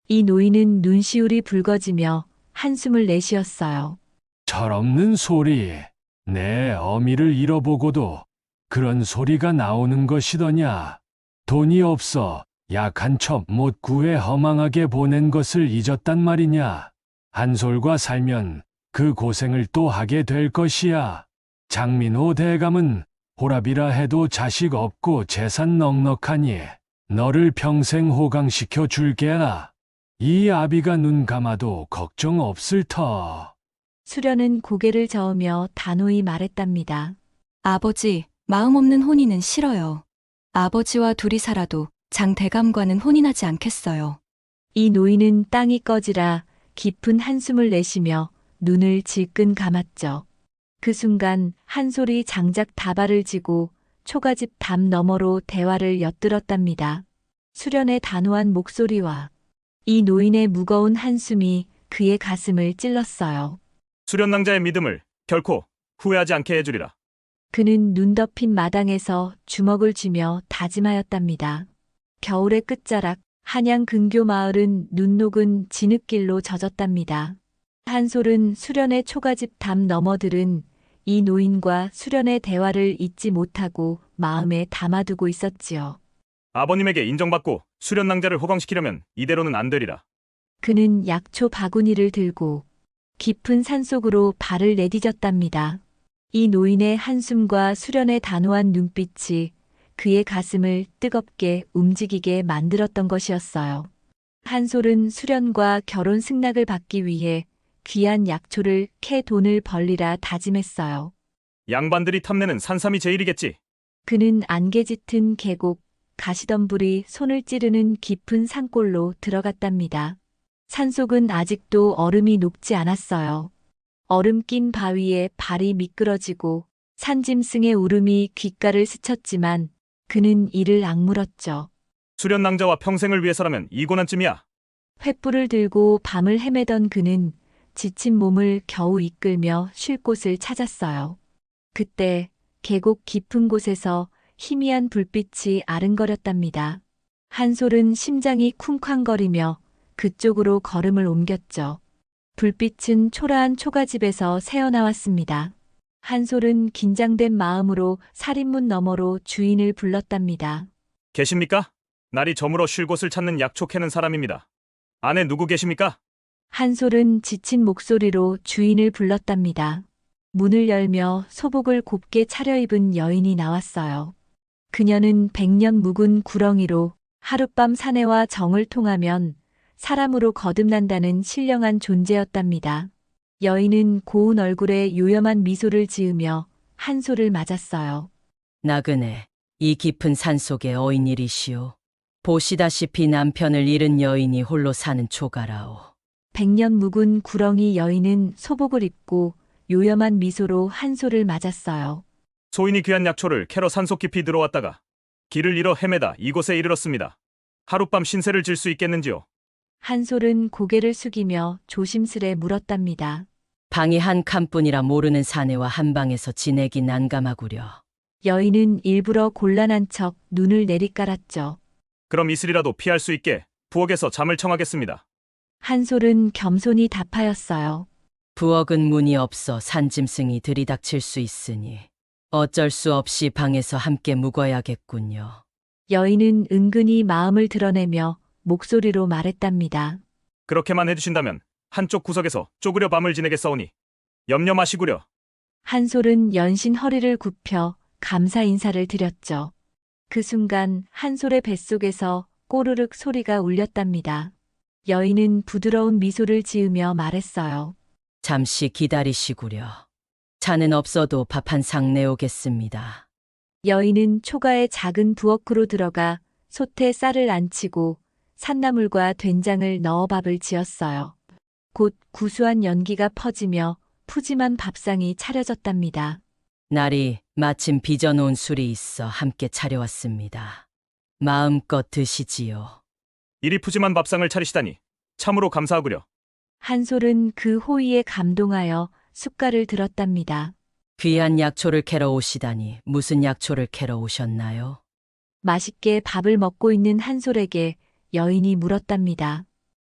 이 노인은 눈시울이 붉어지며 한숨을 내쉬었어요. 철없는 소리. 내 어미를 잃어보고도 그런 소리가 나오는 것이더냐. 돈이 없어 약한 첩 못 구해 허망하게 보낸 것을 잊었단 말이냐. 한솔과 살면 그 고생을 또 하게 될 것이야. 장민호 대감은 호랍이라 해도 자식 없고 재산 넉넉하니 너를 평생 호강시켜 줄게라. 이 아비가 눈 감아도 걱정 없을 터. 수련은 고개를 저으며 단호히 말했답니다. 아버지, 마음 없는 혼인은 싫어요. 아버지와 둘이 살아도 장대감과는 혼인하지 않겠어요. 이 노인은 땅이 꺼지라 깊은 한숨을 내쉬며 눈을 질끈 감았죠. 그 순간 한솔이 장작 다발을 지고 초가집 담 너머로 대화를 엿들었답니다. 수련의 단호한 목소리와 이 노인의 무거운 한숨이 그의 가슴을 찔렀어요. 수련낭자의 믿음을 결코 후회하지 않게 해주리라. 그는 눈 덮인 마당에서 주먹을 쥐며 다짐하였답니다. 겨울의 끝자락, 한양 근교 마을은 눈 녹은 진흙길로 젖었답니다. 한솔은 수련의 초가집 담 너머들은 이 노인과 수련의 대화를 잊지 못하고 마음에 담아두고 있었지요. 아버님에게 인정받고 수련낭자를 호강시키려면 이대로는 안 되리라. 그는 약초 바구니를 들고 깊은 산속으로 발을 내디뎠답니다. 이 노인의 한숨과 수련의 단호한 눈빛이 그의 가슴을 뜨겁게 움직이게 만들었던 것이었어요. 한솔은 수련과 결혼 승낙을 받기 위해 귀한 약초를 캐 돈을 벌리라 다짐했어요. 양반들이 탐내는 산삼이 제일이겠지. 그는 안개 짙은 계곡, 가시덤불이 손을 찌르는 깊은 산골로 들어갔답니다. 산속은 아직도 얼음이 녹지 않았어요. 얼음 낀 바위에 발이 미끄러지고 산짐승의 울음이 귓가를 스쳤지만 그는 이를 악물었죠. 수련낭자와 평생을 위해서라면 이 고난쯤이야. 횃불을 들고 밤을 헤매던 그는 지친 몸을 겨우 이끌며 쉴 곳을 찾았어요. 그때 계곡 깊은 곳에서 희미한 불빛이 아른거렸답니다. 한솔은 심장이 쿵쾅거리며 그쪽으로 걸음을 옮겼죠. 불빛은 초라한 초가집에서 새어나왔습니다. 한솔은 긴장된 마음으로 살인문 너머로 주인을 불렀답니다. 계십니까? 날이 저물어 쉴 곳을 찾는 약초 캐는 사람입니다. 안에 누구 계십니까? 한솔은 지친 목소리로 주인을 불렀답니다. 문을 열며 소복을 곱게 차려입은 여인이 나왔어요. 그녀는 100년 묵은 구렁이로 하룻밤 사내와 정을 통하면 사람으로 거듭난다는 신령한 존재였답니다. 여인은 고운 얼굴에 요염한 미소를 지으며 한솔을 맞았어요. 나그네, 이 깊은 산속의 어인일이시오. 보시다시피 남편을 잃은 여인이 홀로 사는 초가라오. 100년 묵은 구렁이 여인은 소복을 입고 요염한 미소로 한솔을 맞았어요. 소인이 귀한 약초를 캐러 산속 깊이 들어왔다가 길을 잃어 헤매다 이곳에 이르렀습니다. 하룻밤 신세를 질 수 있겠는지요? 한솔은 고개를 숙이며 조심스레 물었답니다. 방이 한 칸뿐이라 모르는 사내와 한 방에서 지내기 난감하구려. 여인은 일부러 곤란한 척 눈을 내리깔았죠. 그럼 이슬이라도 피할 수 있게 부엌에서 잠을 청하겠습니다. 한솔은 겸손히 답하였어요. 부엌은 문이 없어 산짐승이 들이닥칠 수 있으니 어쩔 수 없이 방에서 함께 묵어야겠군요. 여인은 은근히 마음을 드러내며 목소리로 말했답니다. 그렇게만 해주신다면 한쪽 구석에서 쪼그려 밤을 지내겠사오니 염려 마시구려. 한솔은 연신 허리를 굽혀 감사 인사를 드렸죠. 그 순간 한솔의 뱃속에서 꼬르륵 소리가 울렸답니다. 여인은 부드러운 미소를 지으며 말했어요. 잠시 기다리시구려. 차는 없어도 밥 한 상 내오겠습니다. 여인은 초가의 작은 부엌으로 들어가 솥에 쌀을 안치고 산나물과 된장을 넣어 밥을 지었어요. 곧 구수한 연기가 퍼지며 푸짐한 밥상이 차려졌답니다. 날이 마침 빚어놓은 술이 있어 함께 차려왔습니다. 마음껏 드시지요. 이리 푸짐한 밥상을 차리시다니 참으로 감사하구려. 한솔은 그 호의에 감동하여 숟갈을 들었답니다. 귀한 약초를 캐러 오시다니 무슨 약초를 캐러 오셨나요? 맛있게 밥을 먹고 있는 한솔에게 여인이 물었답니다.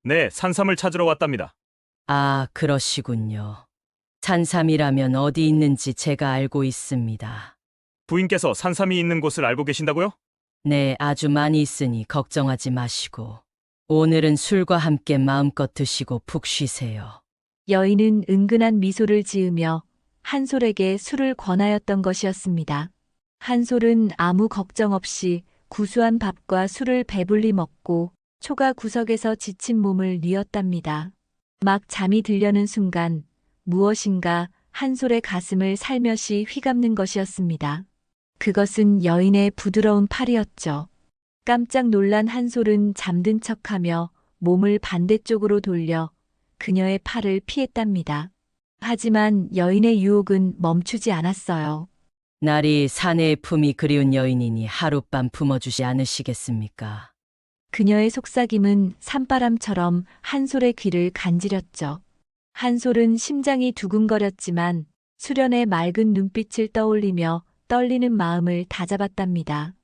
네, 산삼을 찾으러 왔답니다. 아, 그러시군요. 산삼이라면 어디 있는지 제가 알고 있습니다. 부인께서 산삼이 있는 곳을 알고 계신다고요? 네, 아주 많이 있으니 걱정하지 마시고 오늘은 술과 함께 마음껏 드시고 푹 쉬세요. 여인은 은근한 미소를 지으며 한솔에게 술을 권하였던 것이었습니다. 한솔은 아무 걱정 없이 구수한 밥과 술을 배불리 먹고 초가 구석에서 지친 몸을 뉘었답니다. 막 잠이 들려는 순간 무엇인가 한솔의 가슴을 살며시 휘감는 것이었습니다. 그것은 여인의 부드러운 팔이었죠. 깜짝 놀란 한솔은 잠든 척하며 몸을 반대쪽으로 돌려 그녀의 팔을 피했답니다. 하지만 여인의 유혹은 멈추지 않았어요. 날이 사내의 품이 그리운 여인이니 하룻밤 품어주지 않으시겠습니까? 그녀의 속삭임은 산바람처럼 한솔의 귀를 간지렸죠. 한솔은 심장이 두근거렸지만 수련의 맑은 눈빛을 떠올리며 떨리는 마음을 다잡았답니다.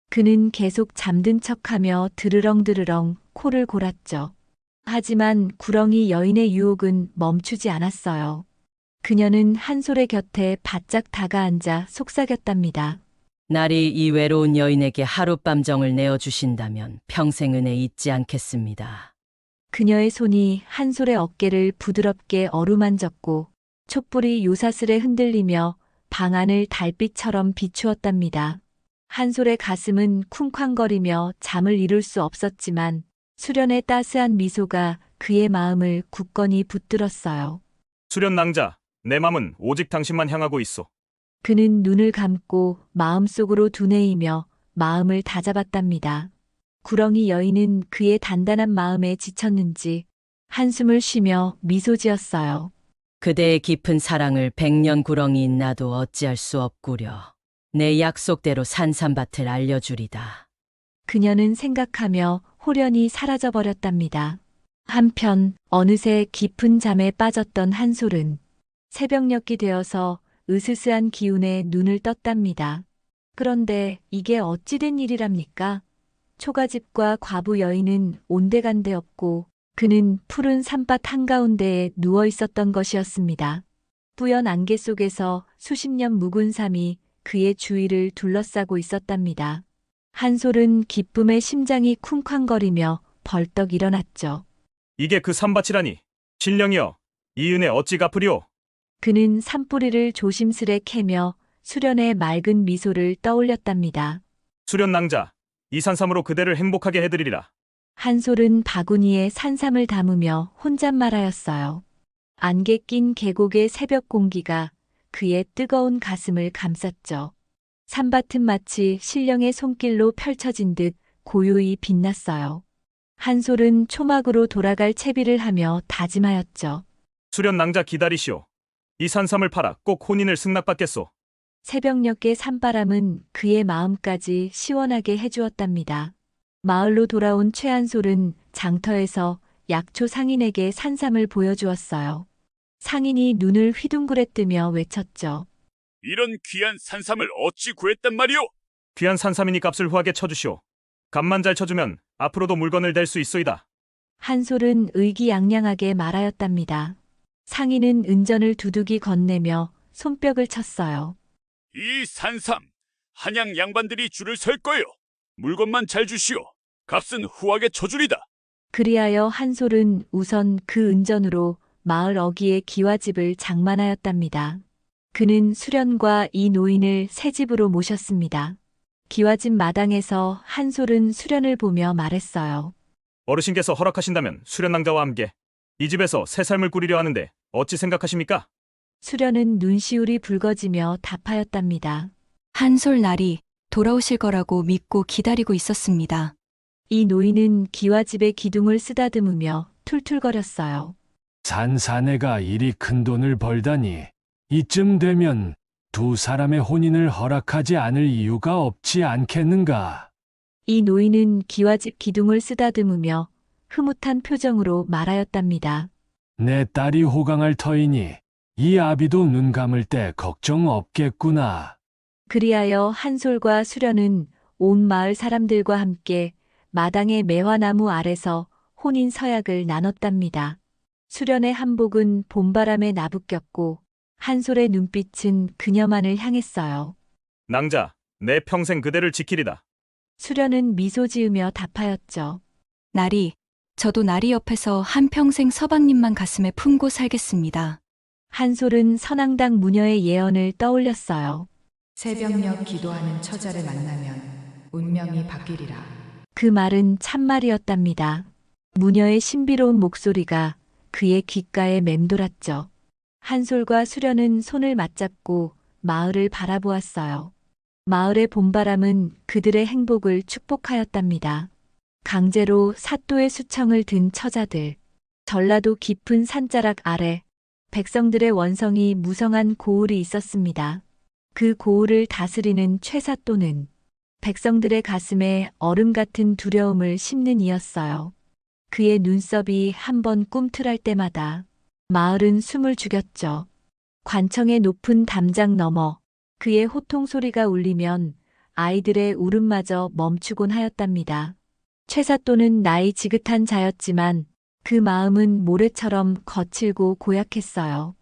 그는 계속 잠든 척하며 드르렁드르렁 코를 골았죠. 하지만 구렁이 여인의 유혹은 멈추지 않았어요. 그녀는 한솔의 곁에 바짝 다가앉아 속삭였답니다. 날이 이 외로운 여인에게 하룻밤 정을 내어주신다면 평생 은혜 잊지 않겠습니다. 그녀의 손이 한솔의 어깨를 부드럽게 어루만졌고 촛불이 요사스레 흔들리며 방 안을 달빛처럼 비추었답니다. 한솔의 가슴은 쿵쾅거리며 잠을 이룰 수 없었지만 수련의 따스한 미소가 그의 마음을 굳건히 붙들었어요. 수련 낭자, 내 맘은 오직 당신만 향하고 있어. 그는 눈을 감고 마음속으로 두뇌이며 마음을 다잡았답니다. 구렁이 여인은 그의 단단한 마음에 지쳤는지 한숨을 쉬며 미소 지었어요. 그대의 깊은 사랑을 100년 구렁이인 나도 어찌할 수 없구려. 내 약속대로 산삼밭을 알려주리다. 그녀는 생각하며 홀연히 사라져버렸답니다. 한편 어느새 깊은 잠에 빠졌던 한솔은 새벽녘이 되어서 으스스한 기운에 눈을 떴답니다. 그런데 이게 어찌된 일이랍니까? 초가집과 과부 여인은 온데간데 없고 그는 푸른 산밭 한가운데에 누워 있었던 것이었습니다. 뿌연 안개 속에서 수십 년 묵은 삶이 그의 주위를 둘러싸고 있었답니다. 한솔은 기쁨에 심장이 쿵쾅거리며 벌떡 일어났죠. 이게 그 산밭이라니. 신령이여, 이 은혜 어찌 갚으리오? 그는 산뿌리를 조심스레 캐며 수련의 맑은 미소를 떠올렸답니다. 수련 낭자, 이 산삼으로 그대를 행복하게 해드리리라. 한솔은 바구니에 산삼을 담으며 혼잣말하였어요. 안개 낀 계곡의 새벽 공기가 그의 뜨거운 가슴을 감쌌죠. 산밭은 마치 신령의 손길로 펼쳐진 듯 고요히 빛났어요. 한솔은 초막으로 돌아갈 채비를 하며 다짐하였죠. 수련 낭자 기다리시오. 이 산삼을 팔아 꼭 혼인을 승낙받겠소. 새벽녘의 산바람은 그의 마음까지 시원하게 해주었답니다. 마을로 돌아온 최한솔은 장터에서 약초 상인에게 산삼을 보여주었어요. 상인이 눈을 휘둥그레 뜨며 외쳤죠. 이런 귀한 산삼을 어찌 구했단 말이오? 귀한 산삼이니 값을 후하게 쳐주시오. 값만 잘 쳐주면 앞으로도 물건을 댈 수 있소이다. 한솔은 의기양양하게 말하였답니다. 상인은 은전을 두둑이 건네며 손뼉을 쳤어요. 이 산삼, 한양 양반들이 줄을 설 거요. 물건만 잘 주시오. 값은 후하게 쳐주리다. 그리하여 한솔은 우선 그 은전으로 마을 어귀의 기와집을 장만하였답니다. 그는 수련과 이 노인을 새 집으로 모셨습니다. 기와집 마당에서 한솔은 수련을 보며 말했어요. 어르신께서 허락하신다면 수련 낭자와 함께 이 집에서 새 삶을 꾸리려 하는데 어찌 생각하십니까? 수련은 눈시울이 붉어지며 답하였답니다. 한솔 날이 돌아오실 거라고 믿고 기다리고 있었습니다. 이 노인은 기와집의 기둥을 쓰다듬으며 툴툴거렸어요. 산사내가 이리 큰 돈을 벌다니 이쯤 되면 두 사람의 혼인을 허락하지 않을 이유가 없지 않겠는가? 이 노인은 기와집 기둥을 쓰다듬으며 흐뭇한 표정으로 말하였답니다. 내 딸이 호강할 터이니 이 아비도 눈 감을 때 걱정 없겠구나. 그리하여 한솔과 수련은 온 마을 사람들과 함께 마당의 매화나무 아래서 혼인 서약을 나눴답니다. 수련의 한복은 봄바람에 나부꼈고 한솔의 눈빛은 그녀만을 향했어요. 낭자, 내 평생 그대를 지키리다. 수련은 미소 지으며 답하였죠. 나리, 저도 나리 옆에서 한평생 서방님만 가슴에 품고 살겠습니다. 한솔은 선앙당 무녀의 예언을 떠올렸어요. 새벽녘 기도하는 처자를 만나면 운명이 바뀌리라. 그 말은 참말이었답니다. 무녀의 신비로운 목소리가 그의 귓가에 맴돌았죠. 한솔과 수련은 손을 맞잡고 마을을 바라보았어요. 마을의 봄바람은 그들의 행복을 축복하였답니다. 강제로 사또의 수청을 든 처자들, 전라도 깊은 산자락 아래 백성들의 원성이 무성한 고을이 있었습니다. 그 고을을 다스리는 최사또는 백성들의 가슴에 얼음 같은 두려움을 심는 이였어요. 그의 눈썹이 한번 꿈틀할 때마다 마을은 숨을 죽였죠. 관청의 높은 담장 너머 그의 호통 소리가 울리면 아이들의 울음마저 멈추곤 하였답니다. 최사또는 나이 지긋한 자였지만 그 마음은 모래처럼 거칠고 고약했어요.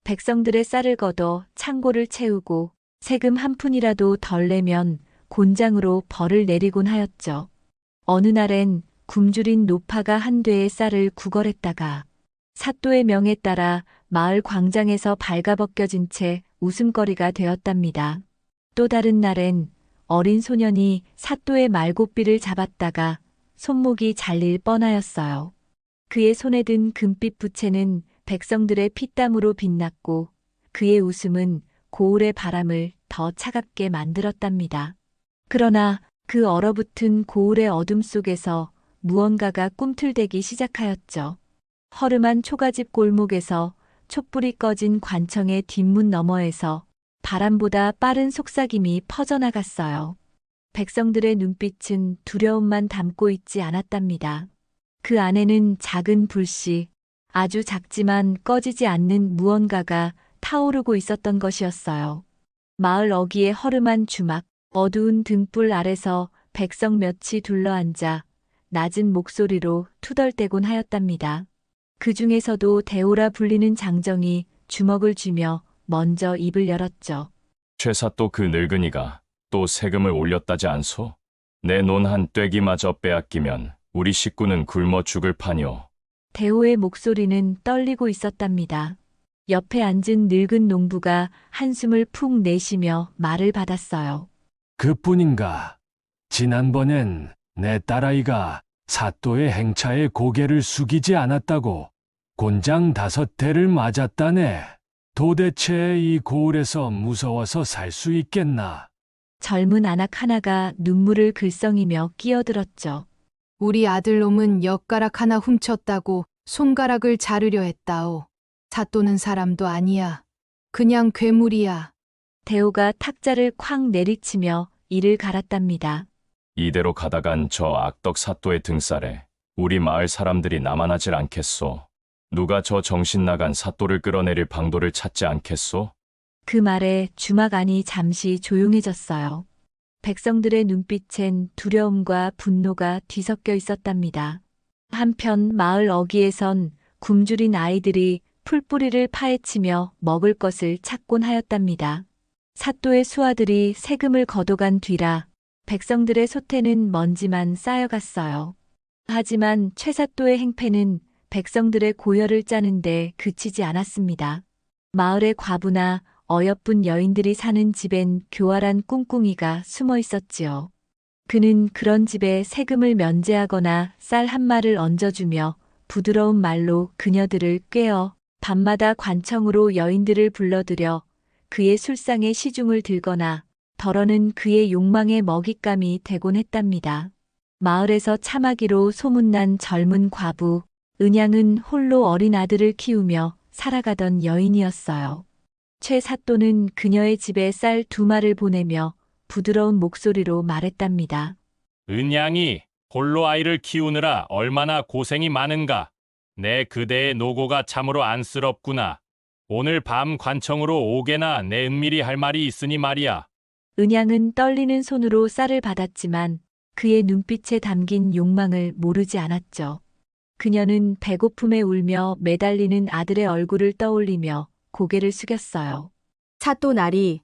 백성들의 쌀을 걷어 창고를 채우고 세금 한 푼이라도 덜 내면 곤장으로 벌을 내리곤 하였죠. 어느 날엔 굶주린 노파가 한 되의 쌀을 구걸했다가 사또의 명에 따라 마을 광장에서 발가벗겨진 채 웃음거리가 되었답니다. 또 다른 날엔 어린 소년이 사또의 말고삐를 잡았다가 손목이 잘릴 뻔하였어요. 그의 손에 든 금빛 부채는 백성들의 피땀으로 빛났고 그의 웃음은 고을의 바람을 더 차갑게 만들었답니다. 그러나 그 얼어붙은 고을의 어둠 속에서 무언가가 꿈틀대기 시작하였죠. 허름한 초가집 골목에서 촛불이 꺼진 관청의 뒷문 너머에서 바람보다 빠른 속삭임이 퍼져나갔어요. 백성들의 눈빛은 두려움만 담고 있지 않았답니다. 그 안에는 작은 불씨, 아주 작지만 꺼지지 않는 무언가가 타오르고 있었던 것이었어요. 마을 어귀의 허름한 주막, 어두운 등불 아래서 백성 몇이 둘러앉아 낮은 목소리로 투덜대곤 하였답니다. 그 중에서도 대오라 불리는 장정이 주먹을 쥐며 먼저 입을 열었죠. 최사또 그 늙은이가 또 세금을 올렸다지 않소? 내 논 한 떼기마저 빼앗기면 우리 식구는 굶어 죽을 판이오. 대호의 목소리는 떨리고 있었답니다. 옆에 앉은 늙은 농부가 한숨을 푹 내쉬며 말을 받았어요. 그뿐인가? 지난번엔 내 딸아이가 사또의 행차에 고개를 숙이지 않았다고 곤장 5대를 맞았다네. 도대체 이 고을에서 무서워서 살 수 있겠나? 젊은 아낙 하나가 눈물을 글썽이며 끼어들었죠. 우리 아들놈은 엿가락 하나 훔쳤다고 손가락을 자르려 했다오. 사또는 사람도 아니야. 그냥 괴물이야. 대호가 탁자를 쾅 내리치며 이를 갈았답니다. 이대로 가다간 저 악덕 사또의 등살에 우리 마을 사람들이 남아나질 않겠소. 누가 저 정신 나간 사또를 끌어내릴 방도를 찾지 않겠소? 그 말에 주막 안이 잠시 조용해졌어요. 백성들의 눈빛엔 두려움과 분노가 뒤섞여 있었답니다. 한편 마을 어귀에선 굶주린 아이들이 풀뿌리를 파헤치며 먹을 것을 찾곤 하였답니다. 사또의 수하들이 세금을 걷어간 뒤라 백성들의 소태는 먼지만 쌓여갔어요. 하지만 최사또의 행패는 백성들의 고열을 짜는데 그치지 않았습니다. 마을의 과부나 어여쁜 여인들이 사는 집엔 교활한 꿍꿍이가 숨어 있었지요. 그는 그런 집에 세금을 면제하거나 쌀 한 마를 얹어주며 부드러운 말로 그녀들을 꿰어 밤마다 관청으로 여인들을 불러들여 그의 술상에 시중을 들거나 덜어는 그의 욕망의 먹잇감이 되곤 했답니다. 마을에서 참하기로 소문난 젊은 과부, 은양은 홀로 어린 아들을 키우며 살아가던 여인이었어요. 최사또는 그녀의 집에 쌀 2마를 보내며 부드러운 목소리로 말했답니다. 은양이 홀로 아이를 키우느라 얼마나 고생이 많은가. 내 그대의 노고가 참으로 안쓰럽구나. 오늘 밤 관청으로 오게나 내 은밀히 할 말이 있으니 말이야. 은양은 떨리는 손으로 쌀을 받았지만 그의 눈빛에 담긴 욕망을 모르지 않았죠. 그녀는 배고픔에 울며 매달리는 아들의 얼굴을 떠올리며 고개를 숙였어요. 사또 날이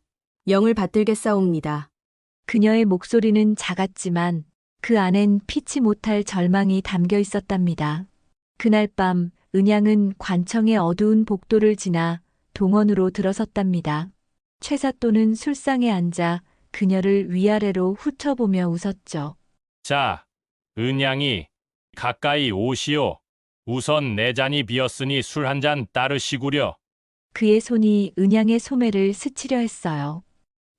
영을 받들겠사옵니다. 그녀의 목소리는 작았지만 그 안엔 피치 못할 절망이 담겨 있었답니다. 그날 밤 은양은 관청의 어두운 복도를 지나 동원으로 들어섰답니다. 최사또는 술상에 앉아 그녀를 위아래로 훑어보며 웃었죠. 자, 은양이 가까이 오시오. 우선 내 잔이 비었으니 술 한 잔 따르시구려. 그의 손이 은양의 소매를 스치려 했어요.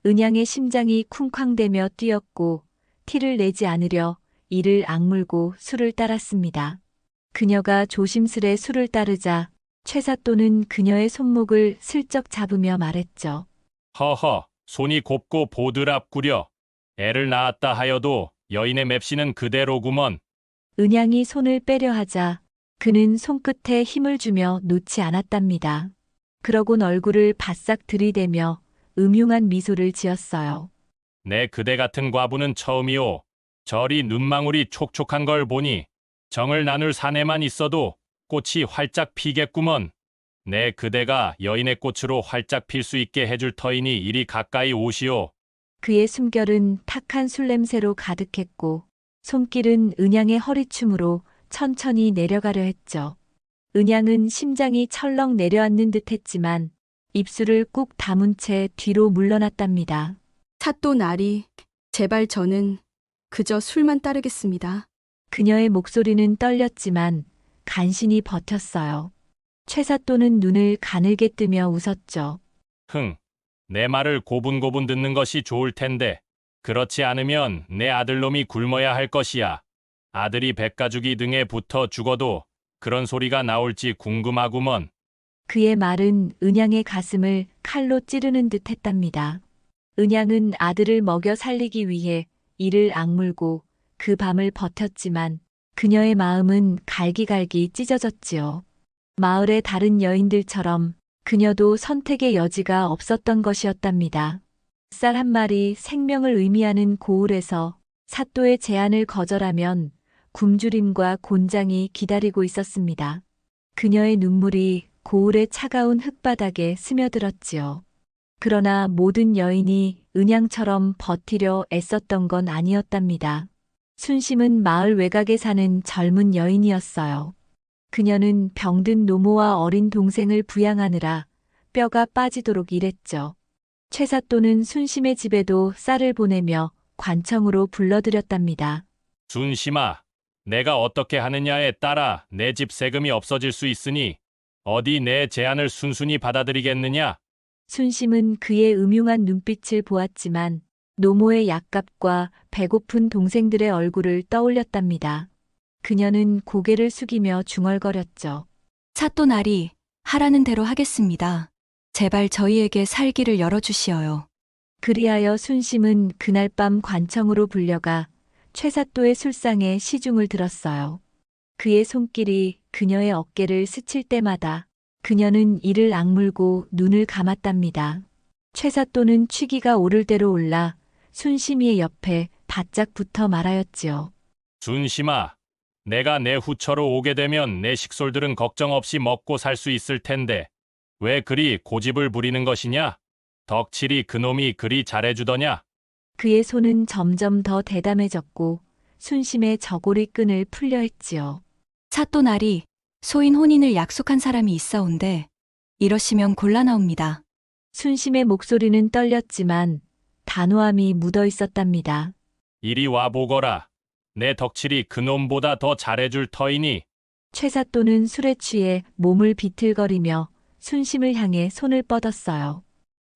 은양의 심장이 쿵쾅대며 뛰었고 티를 내지 않으려 이를 악물고 술을 따랐습니다. 그녀가 조심스레 술을 따르자 최사또는 그녀의 손목을 슬쩍 잡으며 말했죠. 허허, 손이 곱고 보드랍구려. 애를 낳았다 하여도 여인의 맵시는 그대로구먼. 은양이 손을 빼려 하자 그는 손끝에 힘을 주며 놓지 않았답니다. 그러곤 얼굴을 바싹 들이대며 음흉한 미소를 지었어요. 내 그대 같은 과부는 처음이오. 저리 눈망울이 촉촉한 걸 보니 정을 나눌 사내만 있어도 꽃이 활짝 피겠구먼. 내 그대가 여인의 꽃으로 활짝 필 수 있게 해줄 터이니 이리 가까이 오시오. 그의 숨결은 탁한 술 냄새로 가득했고 손길은 은양의 허리춤으로 천천히 내려가려 했죠. 은양은 심장이 철렁 내려앉는 듯 했지만 입술을 꾹 다문 채 뒤로 물러났답니다. 사또 나리, 제발 저는 그저 술만 따르겠습니다. 그녀의 목소리는 떨렸지만 간신히 버텼어요. 최사또는 눈을 가늘게 뜨며 웃었죠. 흥, 내 말을 고분고분 듣는 것이 좋을 텐데 그렇지 않으면 내 아들놈이 굶어야 할 것이야. 아들이 백가죽이 등에 붙어 죽어도 그런 소리가 나올지 궁금하구먼. 그의 말은 은양의 가슴을 칼로 찌르는 듯 했답니다. 은양은 아들을 먹여 살리기 위해 이를 악물고 그 밤을 버텼지만 그녀의 마음은 갈기갈기 찢어졌지요. 마을의 다른 여인들처럼 그녀도 선택의 여지가 없었던 것이었답니다. 쌀 한 마리 생명을 의미하는 고을에서 사또의 제안을 거절하면 굶주림과 곤장이 기다리고 있었습니다. 그녀의 눈물이 고을의 차가운 흙바닥에 스며들었지요. 그러나 모든 여인이 은양처럼 버티려 애썼던 건 아니었답니다. 순심은 마을 외곽에 사는 젊은 여인이었어요. 그녀는 병든 노모와 어린 동생을 부양하느라 뼈가 빠지도록 일했죠. 최사또는 순심의 집에도 쌀을 보내며 관청으로 불러들였답니다. 순심아, 내가 어떻게 하느냐에 따라 내 집 세금이 없어질 수 있으니 어디 내 제안을 순순히 받아들이겠느냐? 순심은 그의 음흉한 눈빛을 보았지만 노모의 약값과 배고픈 동생들의 얼굴을 떠올렸답니다. 그녀는 고개를 숙이며 중얼거렸죠. 사또 나리, 하라는 대로 하겠습니다. 제발 저희에게 살기를 열어주시어요. 그리하여 순심은 그날 밤 관청으로 불려가 최사또의 술상에 시중을 들었어요. 그의 손길이 그녀의 어깨를 스칠 때마다 그녀는 이를 악물고 눈을 감았답니다. 최사또는 취기가 오를 대로 올라 순심이의 옆에 바짝 붙어 말하였지요. 순심아, 내가 내 후처로 오게 되면 내 식솔들은 걱정 없이 먹고 살 수 있을 텐데 왜 그리 고집을 부리는 것이냐? 덕칠이 그놈이 그리 잘해주더냐? 그의 손은 점점 더 대담해졌고 순심의 저고리 끈을 풀려 했지요. 사또 나리, 소인 혼인을 약속한 사람이 있어온데 이러시면 곤란하옵니다. 순심의 목소리는 떨렸지만 단호함이 묻어 있었답니다. 이리 와보거라. 내 덕칠이 그놈보다 더 잘해줄 터이니. 최사또는 술에 취해 몸을 비틀거리며 순심을 향해 손을 뻗었어요.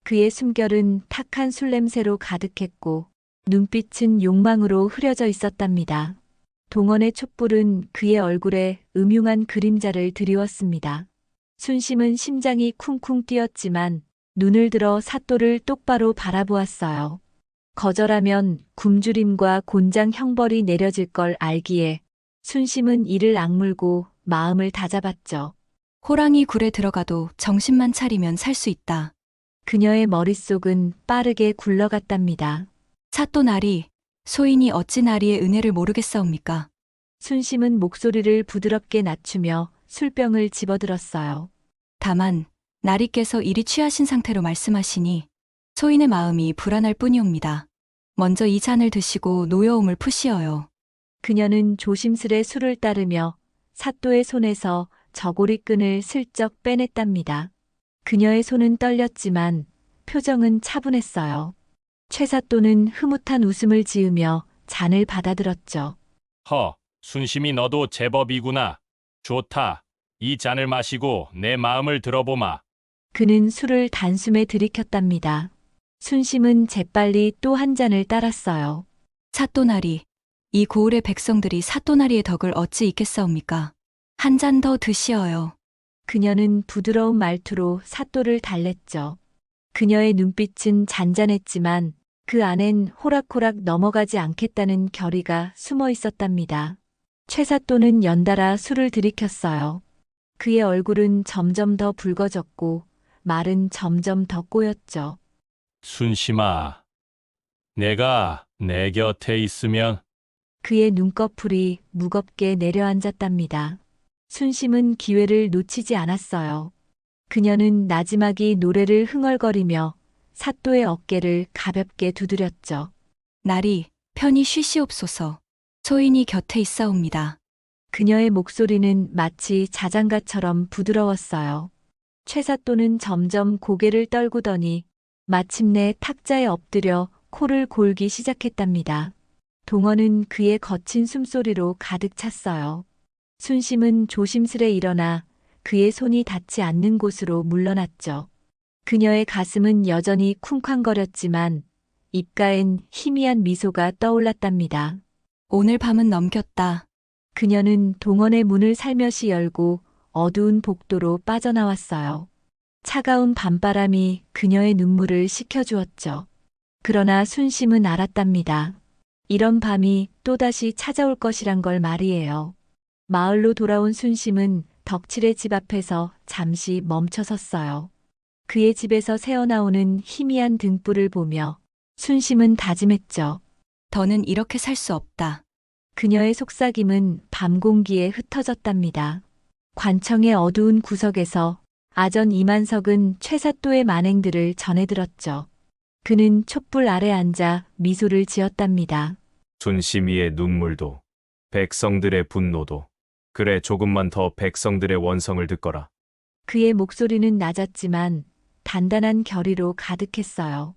그의 숨결은 탁한 술 냄새로 가득했고 눈빛은 욕망으로 흐려져 있었답니다. 동원의 촛불은 그의 얼굴에 음흉한 그림자를 드리웠습니다. 순심은 심장이 쿵쿵 뛰었지만 눈을 들어 사또를 똑바로 바라보았어요. 거절하면 굶주림과 곤장 형벌이 내려질 걸 알기에 순심은 이를 악물고 마음을 다잡았죠. 호랑이 굴에 들어가도 정신만 차리면 살 수 있다. 그녀의 머릿속은 빠르게 굴러갔답니다. 사또 나리, 소인이 어찌 나리의 은혜를 모르겠사옵니까? 순심은 목소리를 부드럽게 낮추며 술병을 집어들었어요. 다만 나리께서 이리 취하신 상태로 말씀하시니 소인의 마음이 불안할 뿐이옵니다. 먼저 이 잔을 드시고 노여움을 푸시어요. 그녀는 조심스레 술을 따르며 사또의 손에서 저고리 끈을 슬쩍 빼냈답니다. 그녀의 손은 떨렸지만 표정은 차분했어요. 최사또는 흐뭇한 웃음을 지으며 잔을 받아들었죠. 순심이 너도 제법이구나. 좋다. 이 잔을 마시고 내 마음을 들어보마. 그는 술을 단숨에 들이켰답니다. 순심은 재빨리 또 한 잔을 따랐어요. 사또나리, 이 고을의 백성들이 사또나리의 덕을 어찌 잊겠사옵니까? 한 잔 더 드시어요. 그녀는 부드러운 말투로 사또를 달랬죠. 그녀의 눈빛은 잔잔했지만 그 안엔 호락호락 넘어가지 않겠다는 결의가 숨어 있었답니다. 최사또는 연달아 술을 들이켰어요. 그의 얼굴은 점점 더 붉어졌고 말은 점점 더 꼬였죠. 순심아, 내가 내 곁에 있으면 그의 눈꺼풀이 무겁게 내려앉았답니다. 순심은 기회를 놓치지 않았어요. 그녀는 나지막이 노래를 흥얼거리며 사또의 어깨를 가볍게 두드렸죠. 나리, 편히 쉬시옵소서. 소인이 곁에 있사옵니다. 그녀의 목소리는 마치 자장가처럼 부드러웠어요. 최사또는 점점 고개를 떨구더니 마침내 탁자에 엎드려 코를 골기 시작했답니다. 동어는 그의 거친 숨소리로 가득 찼어요. 순심은 조심스레 일어나 그의 손이 닿지 않는 곳으로 물러났죠. 그녀의 가슴은 여전히 쿵쾅거렸지만 입가엔 희미한 미소가 떠올랐답니다. 오늘 밤은 넘겼다. 그녀는 동원의 문을 살며시 열고 어두운 복도로 빠져나왔어요. 차가운 밤바람이 그녀의 눈물을 식혀주었죠. 그러나 순심은 알았답니다. 이런 밤이 또다시 찾아올 것이란 걸 말이에요. 마을로 돌아온 순심은 덕칠의 집 앞에서 잠시 멈춰섰어요. 그의 집에서 새어나오는 희미한 등불을 보며 순심은 다짐했죠. 더는 이렇게 살 수 없다. 그녀의 속삭임은 밤 공기에 흩어졌답니다. 관청의 어두운 구석에서 아전 이만석은 최사또의 만행들을 전해들었죠. 그는 촛불 아래 앉아 미소를 지었답니다. 순심이의 눈물도, 백성들의 분노도, 그래 조금만 더 백성들의 원성을 듣거라. 그의 목소리는 낮았지만 단단한 결의로 가득했어요.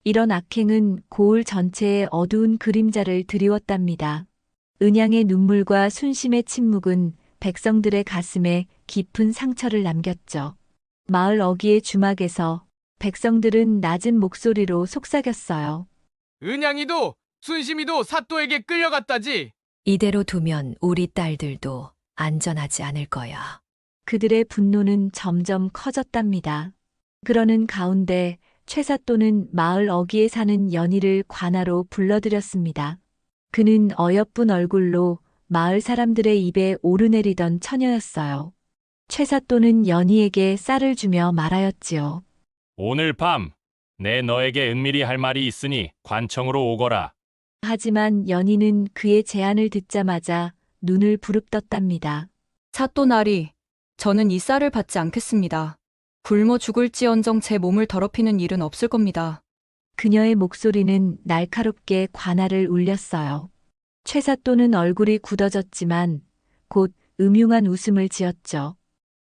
이런 악행은 고을 전체에 어두운 그림자를 드리웠답니다. 은양의 눈물과 순심의 침묵은 백성들의 가슴에 깊은 상처를 남겼죠. 마을 어귀의 주막에서 백성들은 낮은 목소리로 속삭였어요. 은양이도 순심이도 사또에게 끌려갔다지. 이대로 두면 우리 딸들도 안전하지 않을 거야. 그들의 분노는 점점 커졌답니다. 그러는 가운데 최사또는 마을 어귀에 사는 연희를 관하로 불러들였습니다. 그는 어여쁜 얼굴로 마을 사람들의 입에 오르내리던 처녀였어요. 최사또는 연희에게 쌀을 주며 말하였지요. 오늘 밤 내 너에게 은밀히 할 말이 있으니 관청으로 오거라. 하지만 연희는 그의 제안을 듣자마자 눈을 부릅떴답니다. 사또나리, 저는 이 쌀을 받지 않겠습니다. 굶어 죽을지언정 제 몸을 더럽히는 일은 없을 겁니다. 그녀의 목소리는 날카롭게 관할을 울렸어요. 최사또는 얼굴이 굳어졌지만 곧 음흉한 웃음을 지었죠.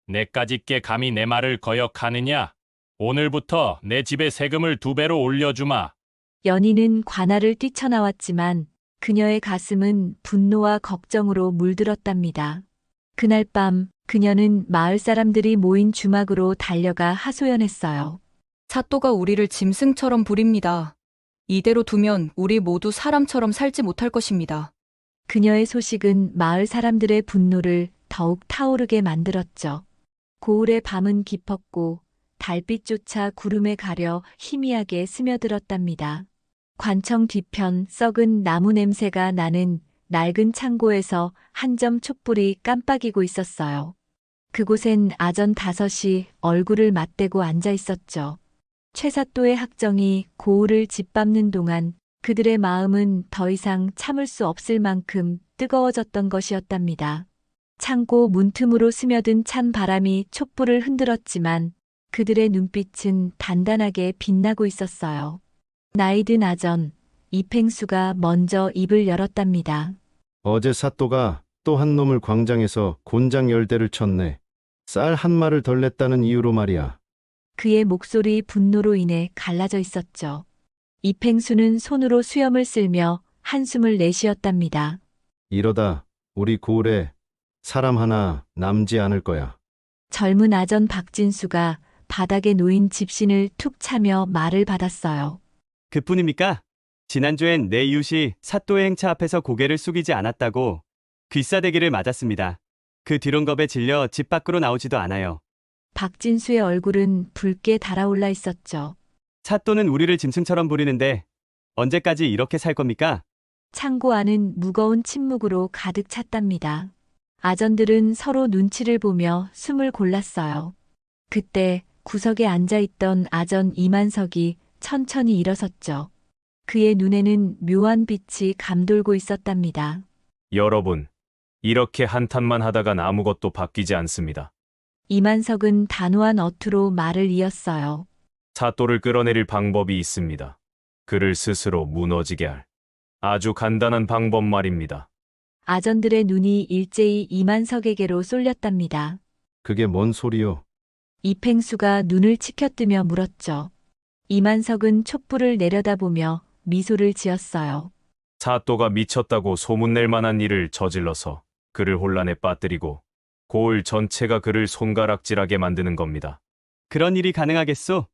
내까짓게 감히 내 말을 거역하느냐? 오늘부터 내 집에 세금을 2배로 올려주마. 연희는 관할을 뛰쳐나왔지만 그녀의 가슴은 분노와 걱정으로 물들었답니다. 그날 밤 그녀는 마을 사람들이 모인 주막으로 달려가 하소연했어요. 사또가 우리를 짐승처럼 부립니다. 이대로 두면 우리 모두 사람처럼 살지 못할 것입니다. 그녀의 소식은 마을 사람들의 분노를 더욱 타오르게 만들었죠. 고을의 밤은 깊었고 달빛조차 구름에 가려 희미하게 스며들었답니다. 관청 뒤편 썩은 나무 냄새가 나는 낡은 창고에서 한 점 촛불이 깜빡이고 있었어요. 그곳엔 아전 5이 얼굴을 맞대고 앉아 있었죠. 최사또의 학정이 고을을 짓밟는 동안 그들의 마음은 더 이상 참을 수 없을 만큼 뜨거워졌던 것이었답니다. 창고 문틈으로 스며든 찬 바람이 촛불을 흔들었지만 그들의 눈빛은 단단하게 빛나고 있었어요. 나이든 아전, 이팽수가 먼저 입을 열었답니다. 어제 사또가 또 한 놈을 광장에서 곤장 10대를 쳤네. 쌀 한 마를 덜 냈다는 이유로 말이야. 그의 목소리 분노로 인해 갈라져 있었죠. 이팽수는 손으로 수염을 쓸며 한숨을 내쉬었답니다. 이러다 우리 고을에 사람 하나 남지 않을 거야. 젊은 아전 박진수가 바닥에 놓인 집신을 툭 차며 말을 받았어요. 그뿐입니까? 지난주엔 내 이웃이 사또의 행차 앞에서 고개를 숙이지 않았다고 귀싸대기를 맞았습니다. 그 뒤론 겁에 질려 집 밖으로 나오지도 않아요. 박진수의 얼굴은 붉게 달아올라 있었죠. 사또는 우리를 짐승처럼 부리는데 언제까지 이렇게 살 겁니까? 창고 안은 무거운 침묵으로 가득 찼답니다. 아전들은 서로 눈치를 보며 숨을 골랐어요. 그때 구석에 앉아있던 아전 이만석이 천천히 일어섰죠. 그의 눈에는 묘한 빛이 감돌고 있었답니다. 여러분, 이렇게 한탄만 하다간 아무것도 바뀌지 않습니다. 이만석은 단호한 어투로 말을 이었어요. 사또를 끌어내릴 방법이 있습니다. 그를 스스로 무너지게 할 아주 간단한 방법 말입니다. 아전들의 눈이 일제히 이만석에게로 쏠렸답니다. 그게 뭔 소리요? 이팽수가 눈을 치켜뜨며 물었죠. 이만석은 촛불을 내려다보며 미소를 지었어요. 사또가 미쳤다고 소문낼 만한 일을 저질러서 그를 혼란에 빠뜨리고 고을 전체가 그를 손가락질하게 만드는 겁니다. 그런 일이 가능하겠소?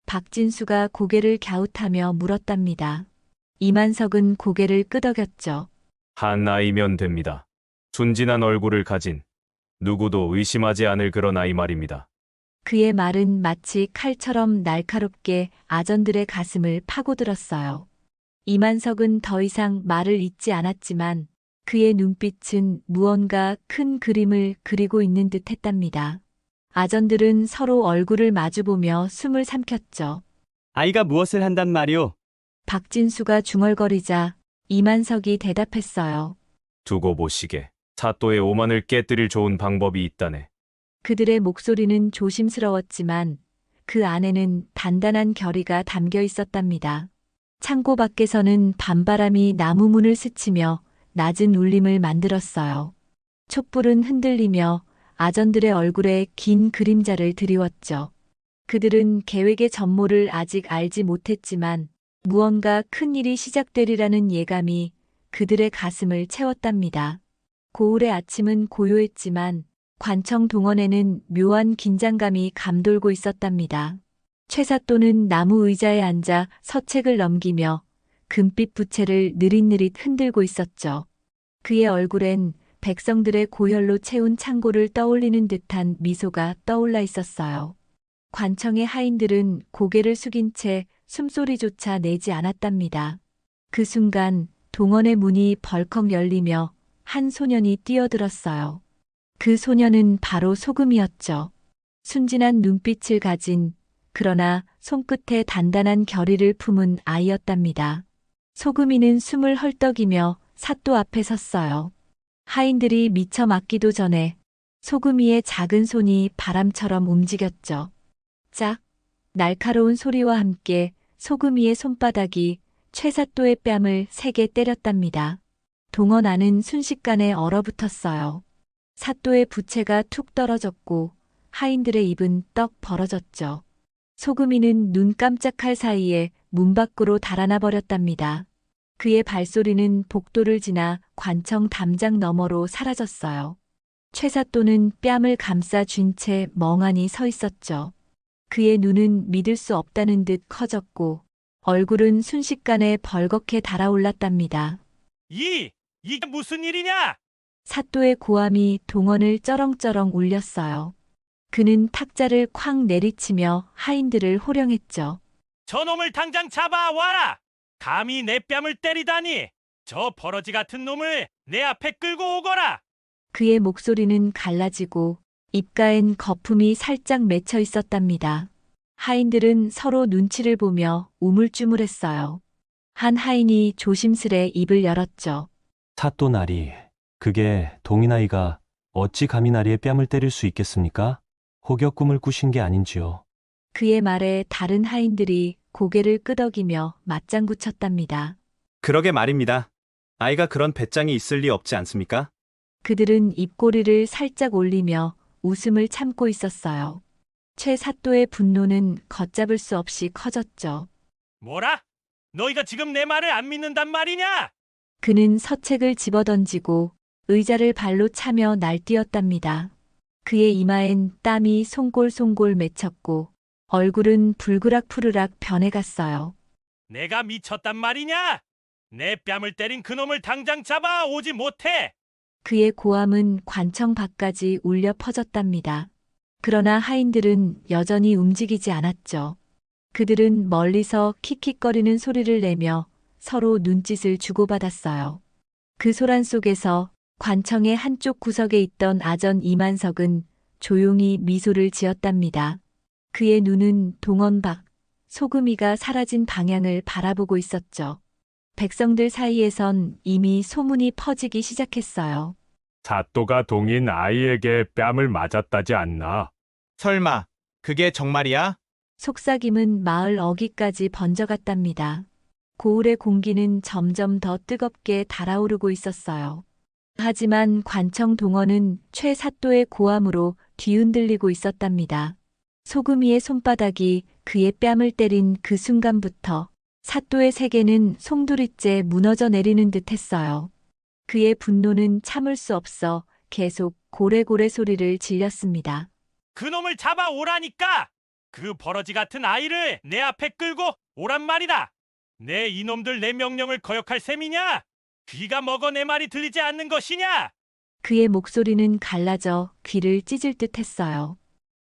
박진수가 고개를 갸웃하며 물었답니다. 이만석은 고개를 끄덕였죠. 한 아이면 됩니다. 순진한 얼굴을 가진 누구도 의심하지 않을 그런 아이 말입니다. 그의 말은 마치 칼처럼 날카롭게 아전들의 가슴을 파고들었어요. 이만석은 더 이상 말을 잇지 않았지만 그의 눈빛은 무언가 큰 그림을 그리고 있는 듯 했답니다. 아전들은 서로 얼굴을 마주보며 숨을 삼켰죠. 아이가 무엇을 한단 말이오? 박진수가 중얼거리자 이만석이 대답했어요. 두고 보시게. 사또의 오만을 깨뜨릴 좋은 방법이 있다네. 그들의 목소리는 조심스러웠지만 그 안에는 단단한 결의가 담겨 있었답니다. 창고 밖에서는 밤바람이 나무 문을 스치며 낮은 울림을 만들었어요. 촛불은 흔들리며 아전들의 얼굴에 긴 그림자를 드리웠죠. 그들은 계획의 전모를 아직 알지 못했지만 무언가 큰 일이 시작되리라는 예감이 그들의 가슴을 채웠답니다. 고을의 아침은 고요했지만 관청 동원에는 묘한 긴장감이 감돌고 있었답니다. 최사또는 나무 의자에 앉아 서책을 넘기며 금빛 부채를 느릿느릿 흔들고 있었죠. 그의 얼굴엔 백성들의 고혈로 채운 창고를 떠올리는 듯한 미소가 떠올라 있었어요. 관청의 하인들은 고개를 숙인 채 숨소리조차 내지 않았답니다. 그 순간 동원의 문이 벌컥 열리며 한 소년이 뛰어들었어요. 그 소년은 바로 소금이었죠. 순진한 눈빛을 가진 그러나 손끝에 단단한 결의를 품은 아이였답니다. 소금이는 숨을 헐떡이며 사또 앞에 섰어요. 하인들이 미처 맞기도 전에 소금이의 작은 손이 바람처럼 움직였죠. 짝! 날카로운 소리와 함께 소금이의 손바닥이 최사또의 뺨을 세게 때렸답니다. 동원 안은 순식간에 얼어붙었어요. 사또의 부채가 툭 떨어졌고 하인들의 입은 떡 벌어졌죠. 소금이는 눈 깜짝할 사이에 문 밖으로 달아나 버렸답니다. 그의 발소리는 복도를 지나 관청 담장 너머로 사라졌어요. 최사또는 뺨을 감싸 쥔 채 멍하니 서 있었죠. 그의 눈은 믿을 수 없다는 듯 커졌고 얼굴은 순식간에 벌겋게 달아올랐답니다. 이게 무슨 일이냐? 사또의 고함이 동원을 쩌렁쩌렁 울렸어요. 그는 탁자를 쾅 내리치며 하인들을 호령했죠. 저놈을 당장 잡아와라! 감히 내 뺨을 때리다니! 저 버러지 같은 놈을 내 앞에 끌고 오거라! 그의 목소리는 갈라지고 입가엔 거품이 살짝 맺혀 있었답니다. 하인들은 서로 눈치를 보며 우물쭈물했어요. 한 하인이 조심스레 입을 열었죠. 사또 나리, 그게 동인아이가 어찌 감히 나리의 뺨을 때릴 수 있겠습니까? 혹여 꿈을 꾸신 게 아닌지요. 그의 말에 다른 하인들이 고개를 끄덕이며 맞장구 쳤답니다. 그러게 말입니다. 아이가 그런 배짱이 있을 리 없지 않습니까? 그들은 입꼬리를 살짝 올리며 웃음을 참고 있었어요. 최 사또의 분노는 걷잡을 수 없이 커졌죠. 뭐라? 너희가 지금 내 말을 안 믿는단 말이냐? 그는 서책을 집어던지고 의자를 발로 차며 날뛰었답니다. 그의 이마엔 땀이 송골송골 맺혔고 얼굴은 불그락푸르락 변해갔어요. 내가 미쳤단 말이냐? 내 뺨을 때린 그놈을 당장 잡아 오지 못해. 그의 고함은 관청 밖까지 울려 퍼졌답니다. 그러나 하인들은 여전히 움직이지 않았죠. 그들은 멀리서 킥킥거리는 소리를 내며 서로 눈짓을 주고받았어요. 그 소란 속에서 관청의 한쪽 구석에 있던 아전 이만석은 조용히 미소를 지었답니다. 그의 눈은 동원 밖, 소금이가 사라진 방향을 바라보고 있었죠. 백성들 사이에선 이미 소문이 퍼지기 시작했어요. 사또가 동인 아이에게 뺨을 맞았다지 않나? 설마 그게 정말이야? 속삭임은 마을 어귀까지 번져갔답니다. 고을의 공기는 점점 더 뜨겁게 달아오르고 있었어요. 하지만 관청 동원은 최 사또의 고함으로 뒤흔들리고 있었답니다. 소금이의 손바닥이 그의 뺨을 때린 그 순간부터 사또의 세계는 송두리째 무너져 내리는 듯 했어요. 그의 분노는 참을 수 없어 계속 고래고래 소리를 질렸습니다. 그놈을 잡아 오라니까! 그 버러지 같은 아이를 내 앞에 끌고 오란 말이다. 내 이놈들 내 명령을 거역할 셈이냐? 귀가 먹어 내 말이 들리지 않는 것이냐? 그의 목소리는 갈라져 귀를 찢을 듯 했어요.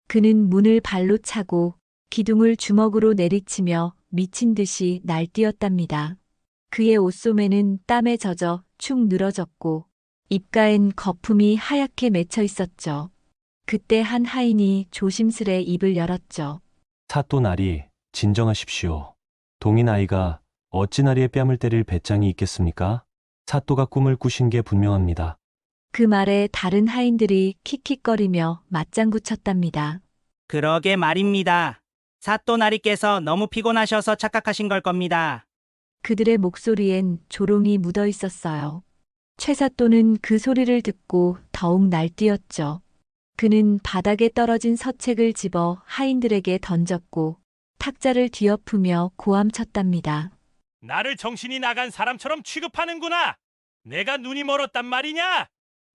그는 문을 발로 차고 기둥을 주먹으로 내리치며 미친 듯이 날뛰었답니다. 그의 옷소매는 땀에 젖어 축 늘어졌고 입가엔 거품이 하얗게 맺혀 있었죠. 그때 한 하인이 조심스레 입을 열었죠. 사또 나리, 진정하십시오. 동인 아이가 어찌 나리의 뺨을 때릴 배짱이 있겠습니까? 사또가 꿈을 꾸신 게 분명합니다. 그 말에 다른 하인들이 킥킥거리며 맞장구 쳤답니다. 그러게 말입니다. 사또나리께서 너무 피곤하셔서 착각하신 걸 겁니다. 그들의 목소리엔 조롱이 묻어 있었어요. 최 사또는 그 소리를 듣고 더욱 날뛰었죠. 그는 바닥에 떨어진 서책을 집어 하인들에게 던졌고 탁자를 뒤엎으며 고함쳤답니다. 나를 정신이 나간 사람처럼 취급하는구나. 내가 눈이 멀었단 말이냐?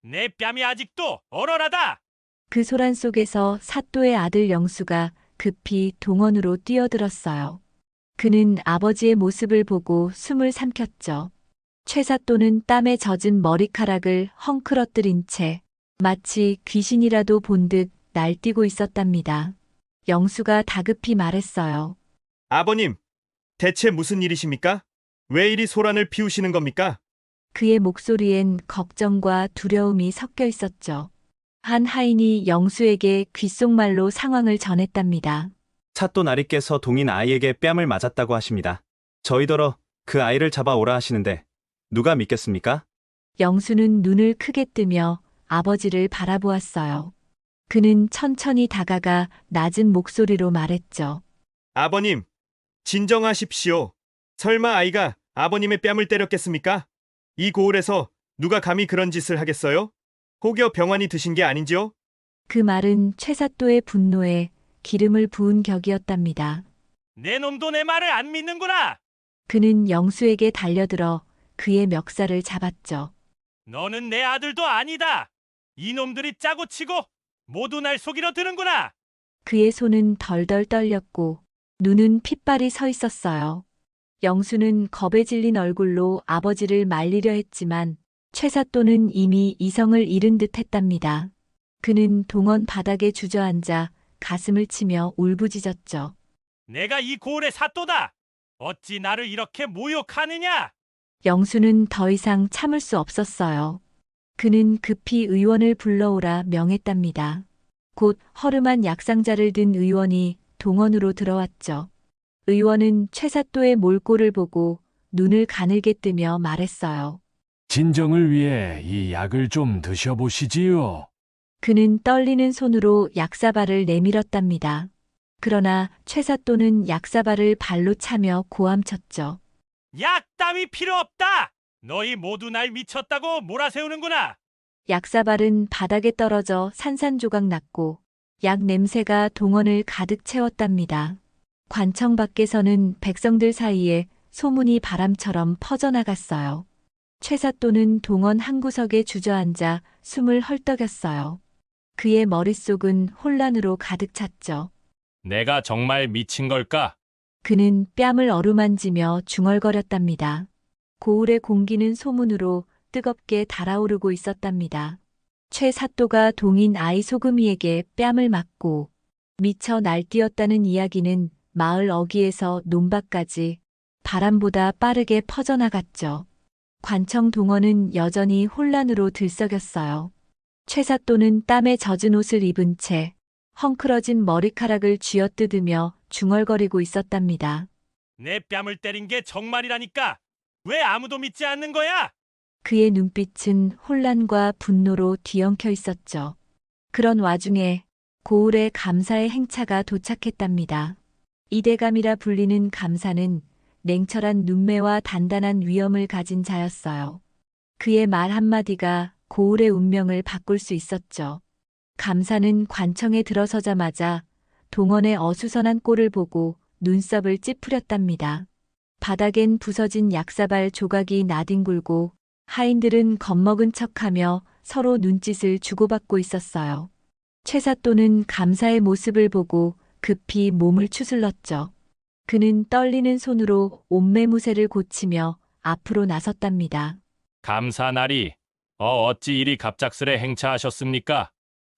내 뺨이 아직도 얼얼하다. 그 소란 속에서 사또의 아들 영수가 급히 동원으로 뛰어들었어요. 그는 아버지의 모습을 보고 숨을 삼켰죠. 최 사또는 땀에 젖은 머리카락을 헝클어뜨린 채 마치 귀신이라도 본 듯 날뛰고 있었답니다. 영수가 다급히 말했어요. 아버님, 대체 무슨 일이십니까? 왜 이리 소란을 피우시는 겁니까? 그의 목소리엔 걱정과 두려움이 섞여 있었죠. 한 하인이 영수에게 귓속말로 상황을 전했답니다. 사또 나리께서 동인 아이에게 뺨을 맞았다고 하십니다. 저희더러 그 아이를 잡아오라 하시는데 누가 믿겠습니까? 영수는 눈을 크게 뜨며 아버지를 바라보았어요. 그는 천천히 다가가 낮은 목소리로 말했죠. 아버님, 진정하십시오. 설마 아이가 아버님의 뺨을 때렸겠습니까? 이 고을에서 누가 감히 그런 짓을 하겠어요? 혹여 병환이 드신 게 아닌지요? 그 말은 최 사또의 분노에 기름을 부은 격이었답니다. 내 놈도 내 말을 안 믿는구나. 그는 영수에게 달려들어 그의 멱살을 잡았죠. 너는 내 아들도 아니다. 이놈들이 짜고 치고 모두 날 속이려 드는구나. 그의 손은 덜덜 떨렸고 눈은 핏발이 서 있었어요. 영수는 겁에 질린 얼굴로 아버지를 말리려 했지만 최 사또는 이미 이성을 잃은 듯 했답니다. 그는 동원 바닥에 주저앉아 가슴을 치며 울부짖었죠. 내가 이 고을의 사또다. 어찌 나를 이렇게 모욕하느냐? 영수는 더 이상 참을 수 없었어요. 그는 급히 의원을 불러오라 명했답니다. 곧 허름한 약상자를 든 의원이 동원으로 들어왔죠. 의원은 최 사또의 몰골을 보고 눈을 가늘게 뜨며 말했어요. 진정을 위해 이 약을 좀 드셔보시지요. 그는 떨리는 손으로 약사발을 내밀었답니다. 그러나 최 사또는 약사발을 발로 차며 고함쳤죠. 약 따위 필요 없다. 너희 모두 날 미쳤다고 몰아세우는구나. 약사발은 바닥에 떨어져 산산조각 났고 약 냄새가 동원을 가득 채웠답니다. 관청 밖에서는 백성들 사이에 소문이 바람처럼 퍼져나갔어요. 최사또는 동원 한 구석에 주저앉아 숨을 헐떡였어요. 그의 머릿속은 혼란으로 가득 찼죠. 내가 정말 미친 걸까? 그는 뺨을 어루만지며 중얼거렸답니다. 고을의 공기는 소문으로 뜨겁게 달아오르고 있었답니다. 최사또가 동인 아이 소금이에게 뺨을 맞고 미쳐 날뛰었다는 이야기는 마을 어귀에서 논밭까지 바람보다 빠르게 퍼져나갔죠. 관청 동원은 여전히 혼란으로 들썩였어요. 최사또는 땀에 젖은 옷을 입은 채 헝클어진 머리카락을 쥐어뜯으며 중얼거리고 있었답니다. 내 뺨을 때린 게 정말이라니까. 왜 아무도 믿지 않는 거야? 그의 눈빛은 혼란과 분노로 뒤엉켜 있었죠. 그런 와중에 고을에 감사의 행차가 도착했답니다. 이대감이라 불리는 감사는 냉철한 눈매와 단단한 위엄을 가진 자였어요. 그의 말 한마디가 고을의 운명을 바꿀 수 있었죠. 감사는 관청에 들어서자마자 동원의 어수선한 꼴을 보고 눈썹을 찌푸렸답니다. 바닥엔 부서진 약사발 조각이 나뒹굴고 하인들은 겁먹은 척하며 서로 눈짓을 주고받고 있었어요. 최사또는 감사의 모습을 보고 급히 몸을 추슬렀죠. 그는 떨리는 손으로 옷매무새를 고치며 앞으로 나섰답니다. 감사나리, 어찌 이리 갑작스레 행차하셨습니까?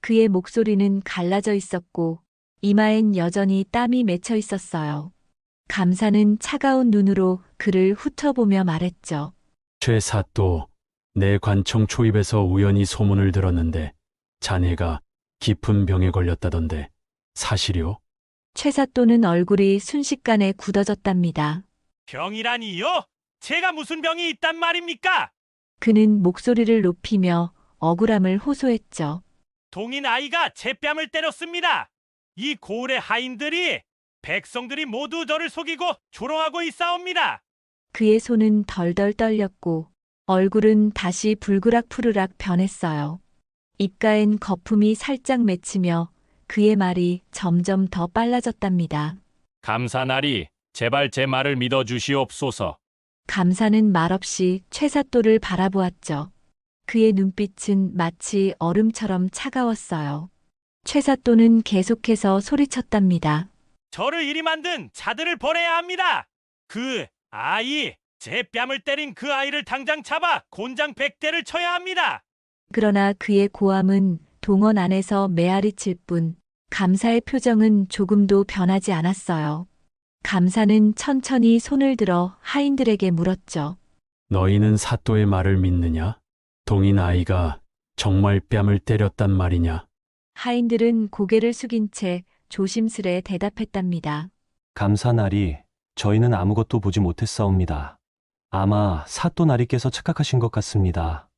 그의 목소리는 갈라져 있었고 이마엔 여전히 땀이 맺혀 있었어요. 감사는 차가운 눈으로 그를 훑어보며 말했죠. 최사또, 내 관청 초입에서 우연히 소문을 들었는데 자네가 깊은 병에 걸렸다던데 사실이요? 최사또는 얼굴이 순식간에 굳어졌답니다. 병이라니요? 제가 무슨 병이 있단 말입니까? 그는 목소리를 높이며 억울함을 호소했죠. 동인 아이가 제 뺨을 때렸습니다. 이 고을의 하인들이, 백성들이 모두 저를 속이고 조롱하고 있사옵니다. 그의 손은 덜덜 떨렸고 얼굴은 다시 불그락푸르락 변했어요. 입가엔 거품이 살짝 맺히며 그의 말이 점점 더 빨라졌답니다. 감사나리, 제발 제 말을 믿어주시옵소서. 감사는 말없이 최사또를 바라보았죠. 그의 눈빛은 마치 얼음처럼 차가웠어요. 최사또는 계속해서 소리쳤답니다. 저를 이리 만든 자들을 벌해야 합니다. 그 아이, 제 뺨을 때린 그 아이를 당장 잡아 곤장 100대를 쳐야 합니다. 그러나 그의 고함은 동원 안에서 메아리칠 뿐 감사의 표정은 조금도 변하지 않았어요. 감사는 천천히 손을 들어 하인들에게 물었죠. 너희는 사또의 말을 믿느냐? 동인 아이가 정말 뺨을 때렸단 말이냐? 하인들은 고개를 숙인 채 조심스레 대답했답니다. 감사나리, 저희는 아무것도 보지 못했사옵니다. 아마 사또 나리께서 착각하신 것 같습니다.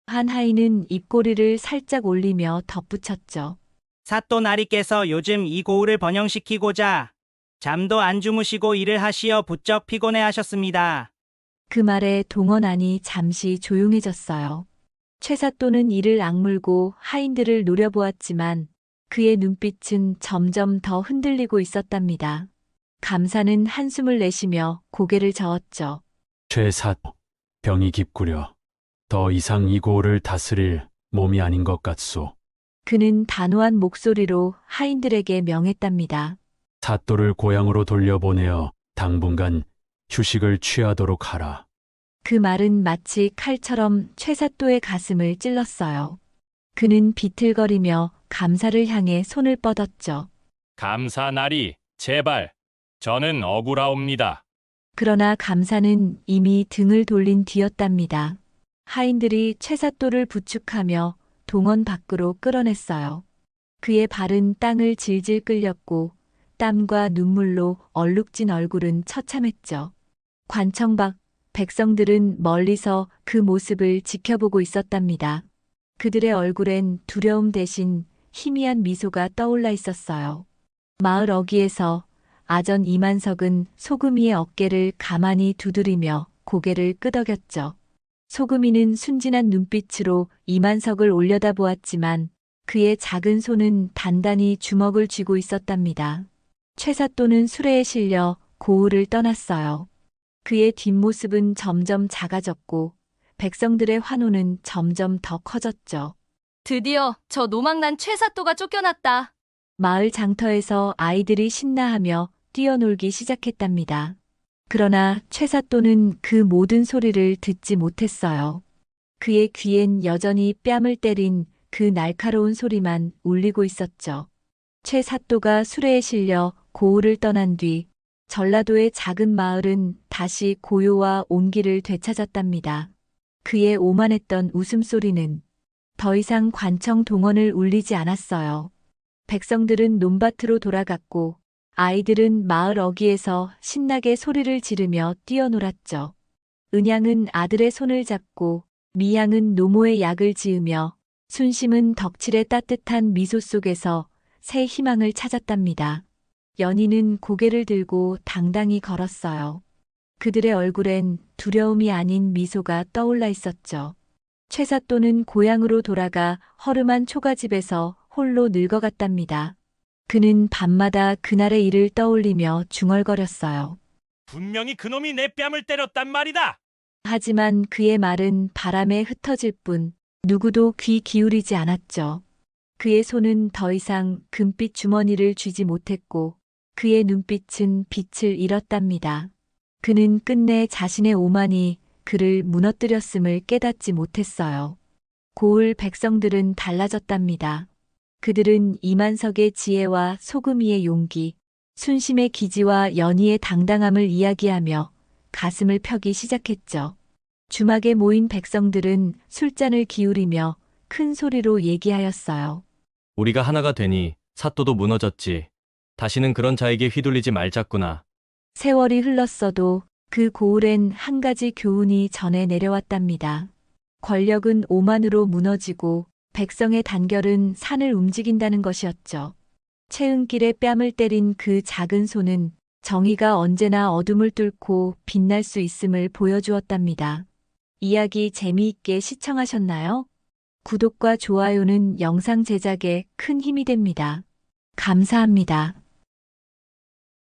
한 하인은 입꼬리를 살짝 올리며 덧붙였죠. 사또 나리께서 요즘 이 고을을 번영시키고자 잠도 안 주무시고 일을 하시어 부쩍 피곤해하셨습니다. 그 말에 동원 안이 잠시 조용해졌어요. 최사또는 이를 악물고 하인들을 노려보았지만 그의 눈빛은 점점 더 흔들리고 있었답니다. 감사는 한숨을 내쉬며 고개를 저었죠. 최사또, 병이 깊구려. 더 이상 이 고을을 다스릴 몸이 아닌 것 같소. 그는 단호한 목소리로 하인들에게 명했답니다. 사또를 고향으로 돌려보내어 당분간 휴식을 취하도록 하라. 그 말은 마치 칼처럼 최사또의 가슴을 찔렀어요. 그는 비틀거리며 감사를 향해 손을 뻗었죠. 감사나리, 제발, 저는 억울하옵니다. 그러나 감사는 이미 등을 돌린 뒤였답니다. 하인들이 최사또를 부축하며 동원 밖으로 끌어냈어요. 그의 발은 땅을 질질 끌렸고 땀과 눈물로 얼룩진 얼굴은 처참했죠. 관청 밖 백성들은 멀리서 그 모습을 지켜보고 있었답니다. 그들의 얼굴엔 두려움 대신 희미한 미소가 떠올라 있었어요. 마을 어귀에서 아전 이만석은 소금이의 어깨를 가만히 두드리며 고개를 끄덕였죠. 소금이는 순진한 눈빛으로 이만석을 올려다보았지만 그의 작은 손은 단단히 주먹을 쥐고 있었답니다. 최사또는 수레에 실려 고을을 떠났어요. 그의 뒷모습은 점점 작아졌고 백성들의 환호는 점점 더 커졌죠. 드디어 저 노망난 최사또가 쫓겨났다. 마을 장터에서 아이들이 신나하며 뛰어놀기 시작했답니다. 그러나 최사또는 그 모든 소리를 듣지 못했어요. 그의 귀엔 여전히 뺨을 때린 그 날카로운 소리만 울리고 있었죠. 최사또가 수레에 실려 고을을 떠난 뒤 전라도의 작은 마을은 다시 고요와 온기를 되찾았답니다. 그의 오만했던 웃음소리는 더 이상 관청 동원을 울리지 않았어요. 백성들은 논밭으로 돌아갔고 아이들은 마을 어귀에서 신나게 소리를 지르며 뛰어놀았죠. 은양은 아들의 손을 잡고 미양은 노모의 약을 지으며 순심은 덕칠의 따뜻한 미소 속에서 새 희망을 찾았답니다. 연희는 고개를 들고 당당히 걸었어요. 그들의 얼굴엔 두려움이 아닌 미소가 떠올라 있었죠. 최사또는 고향으로 돌아가 허름한 초가집에서 홀로 늙어갔답니다. 그는 밤마다 그날의 일을 떠올리며 중얼거렸어요. 분명히 그놈이 내 뺨을 때렸단 말이다. 하지만 그의 말은 바람에 흩어질 뿐 누구도 귀 기울이지 않았죠. 그의 손은 더 이상 금빛 주머니를 쥐지 못했고 그의 눈빛은 빛을 잃었답니다. 그는 끝내 자신의 오만이 그를 무너뜨렸음을 깨닫지 못했어요. 고을 백성들은 달라졌답니다. 그들은 이만석의 지혜와 소금이의 용기, 순심의 기지와 연희의 당당함을 이야기하며 가슴을 펴기 시작했죠. 주막에 모인 백성들은 술잔을 기울이며 큰 소리로 얘기하였어요. 우리가 하나가 되니 사또도 무너졌지. 다시는 그런 자에게 휘둘리지 말자꾸나. 세월이 흘렀어도 그 고을엔 한 가지 교훈이 전해 내려왔답니다. 권력은 오만으로 무너지고 백성의 단결은 산을 움직인다는 것이었죠. 채은길에 뺨을 때린 그 작은 손은 정의가 언제나 어둠을 뚫고 빛날 수 있음을 보여주었답니다. 이야기 재미있게 시청하셨나요? 구독과 좋아요는 영상 제작에 큰 힘이 됩니다. 감사합니다.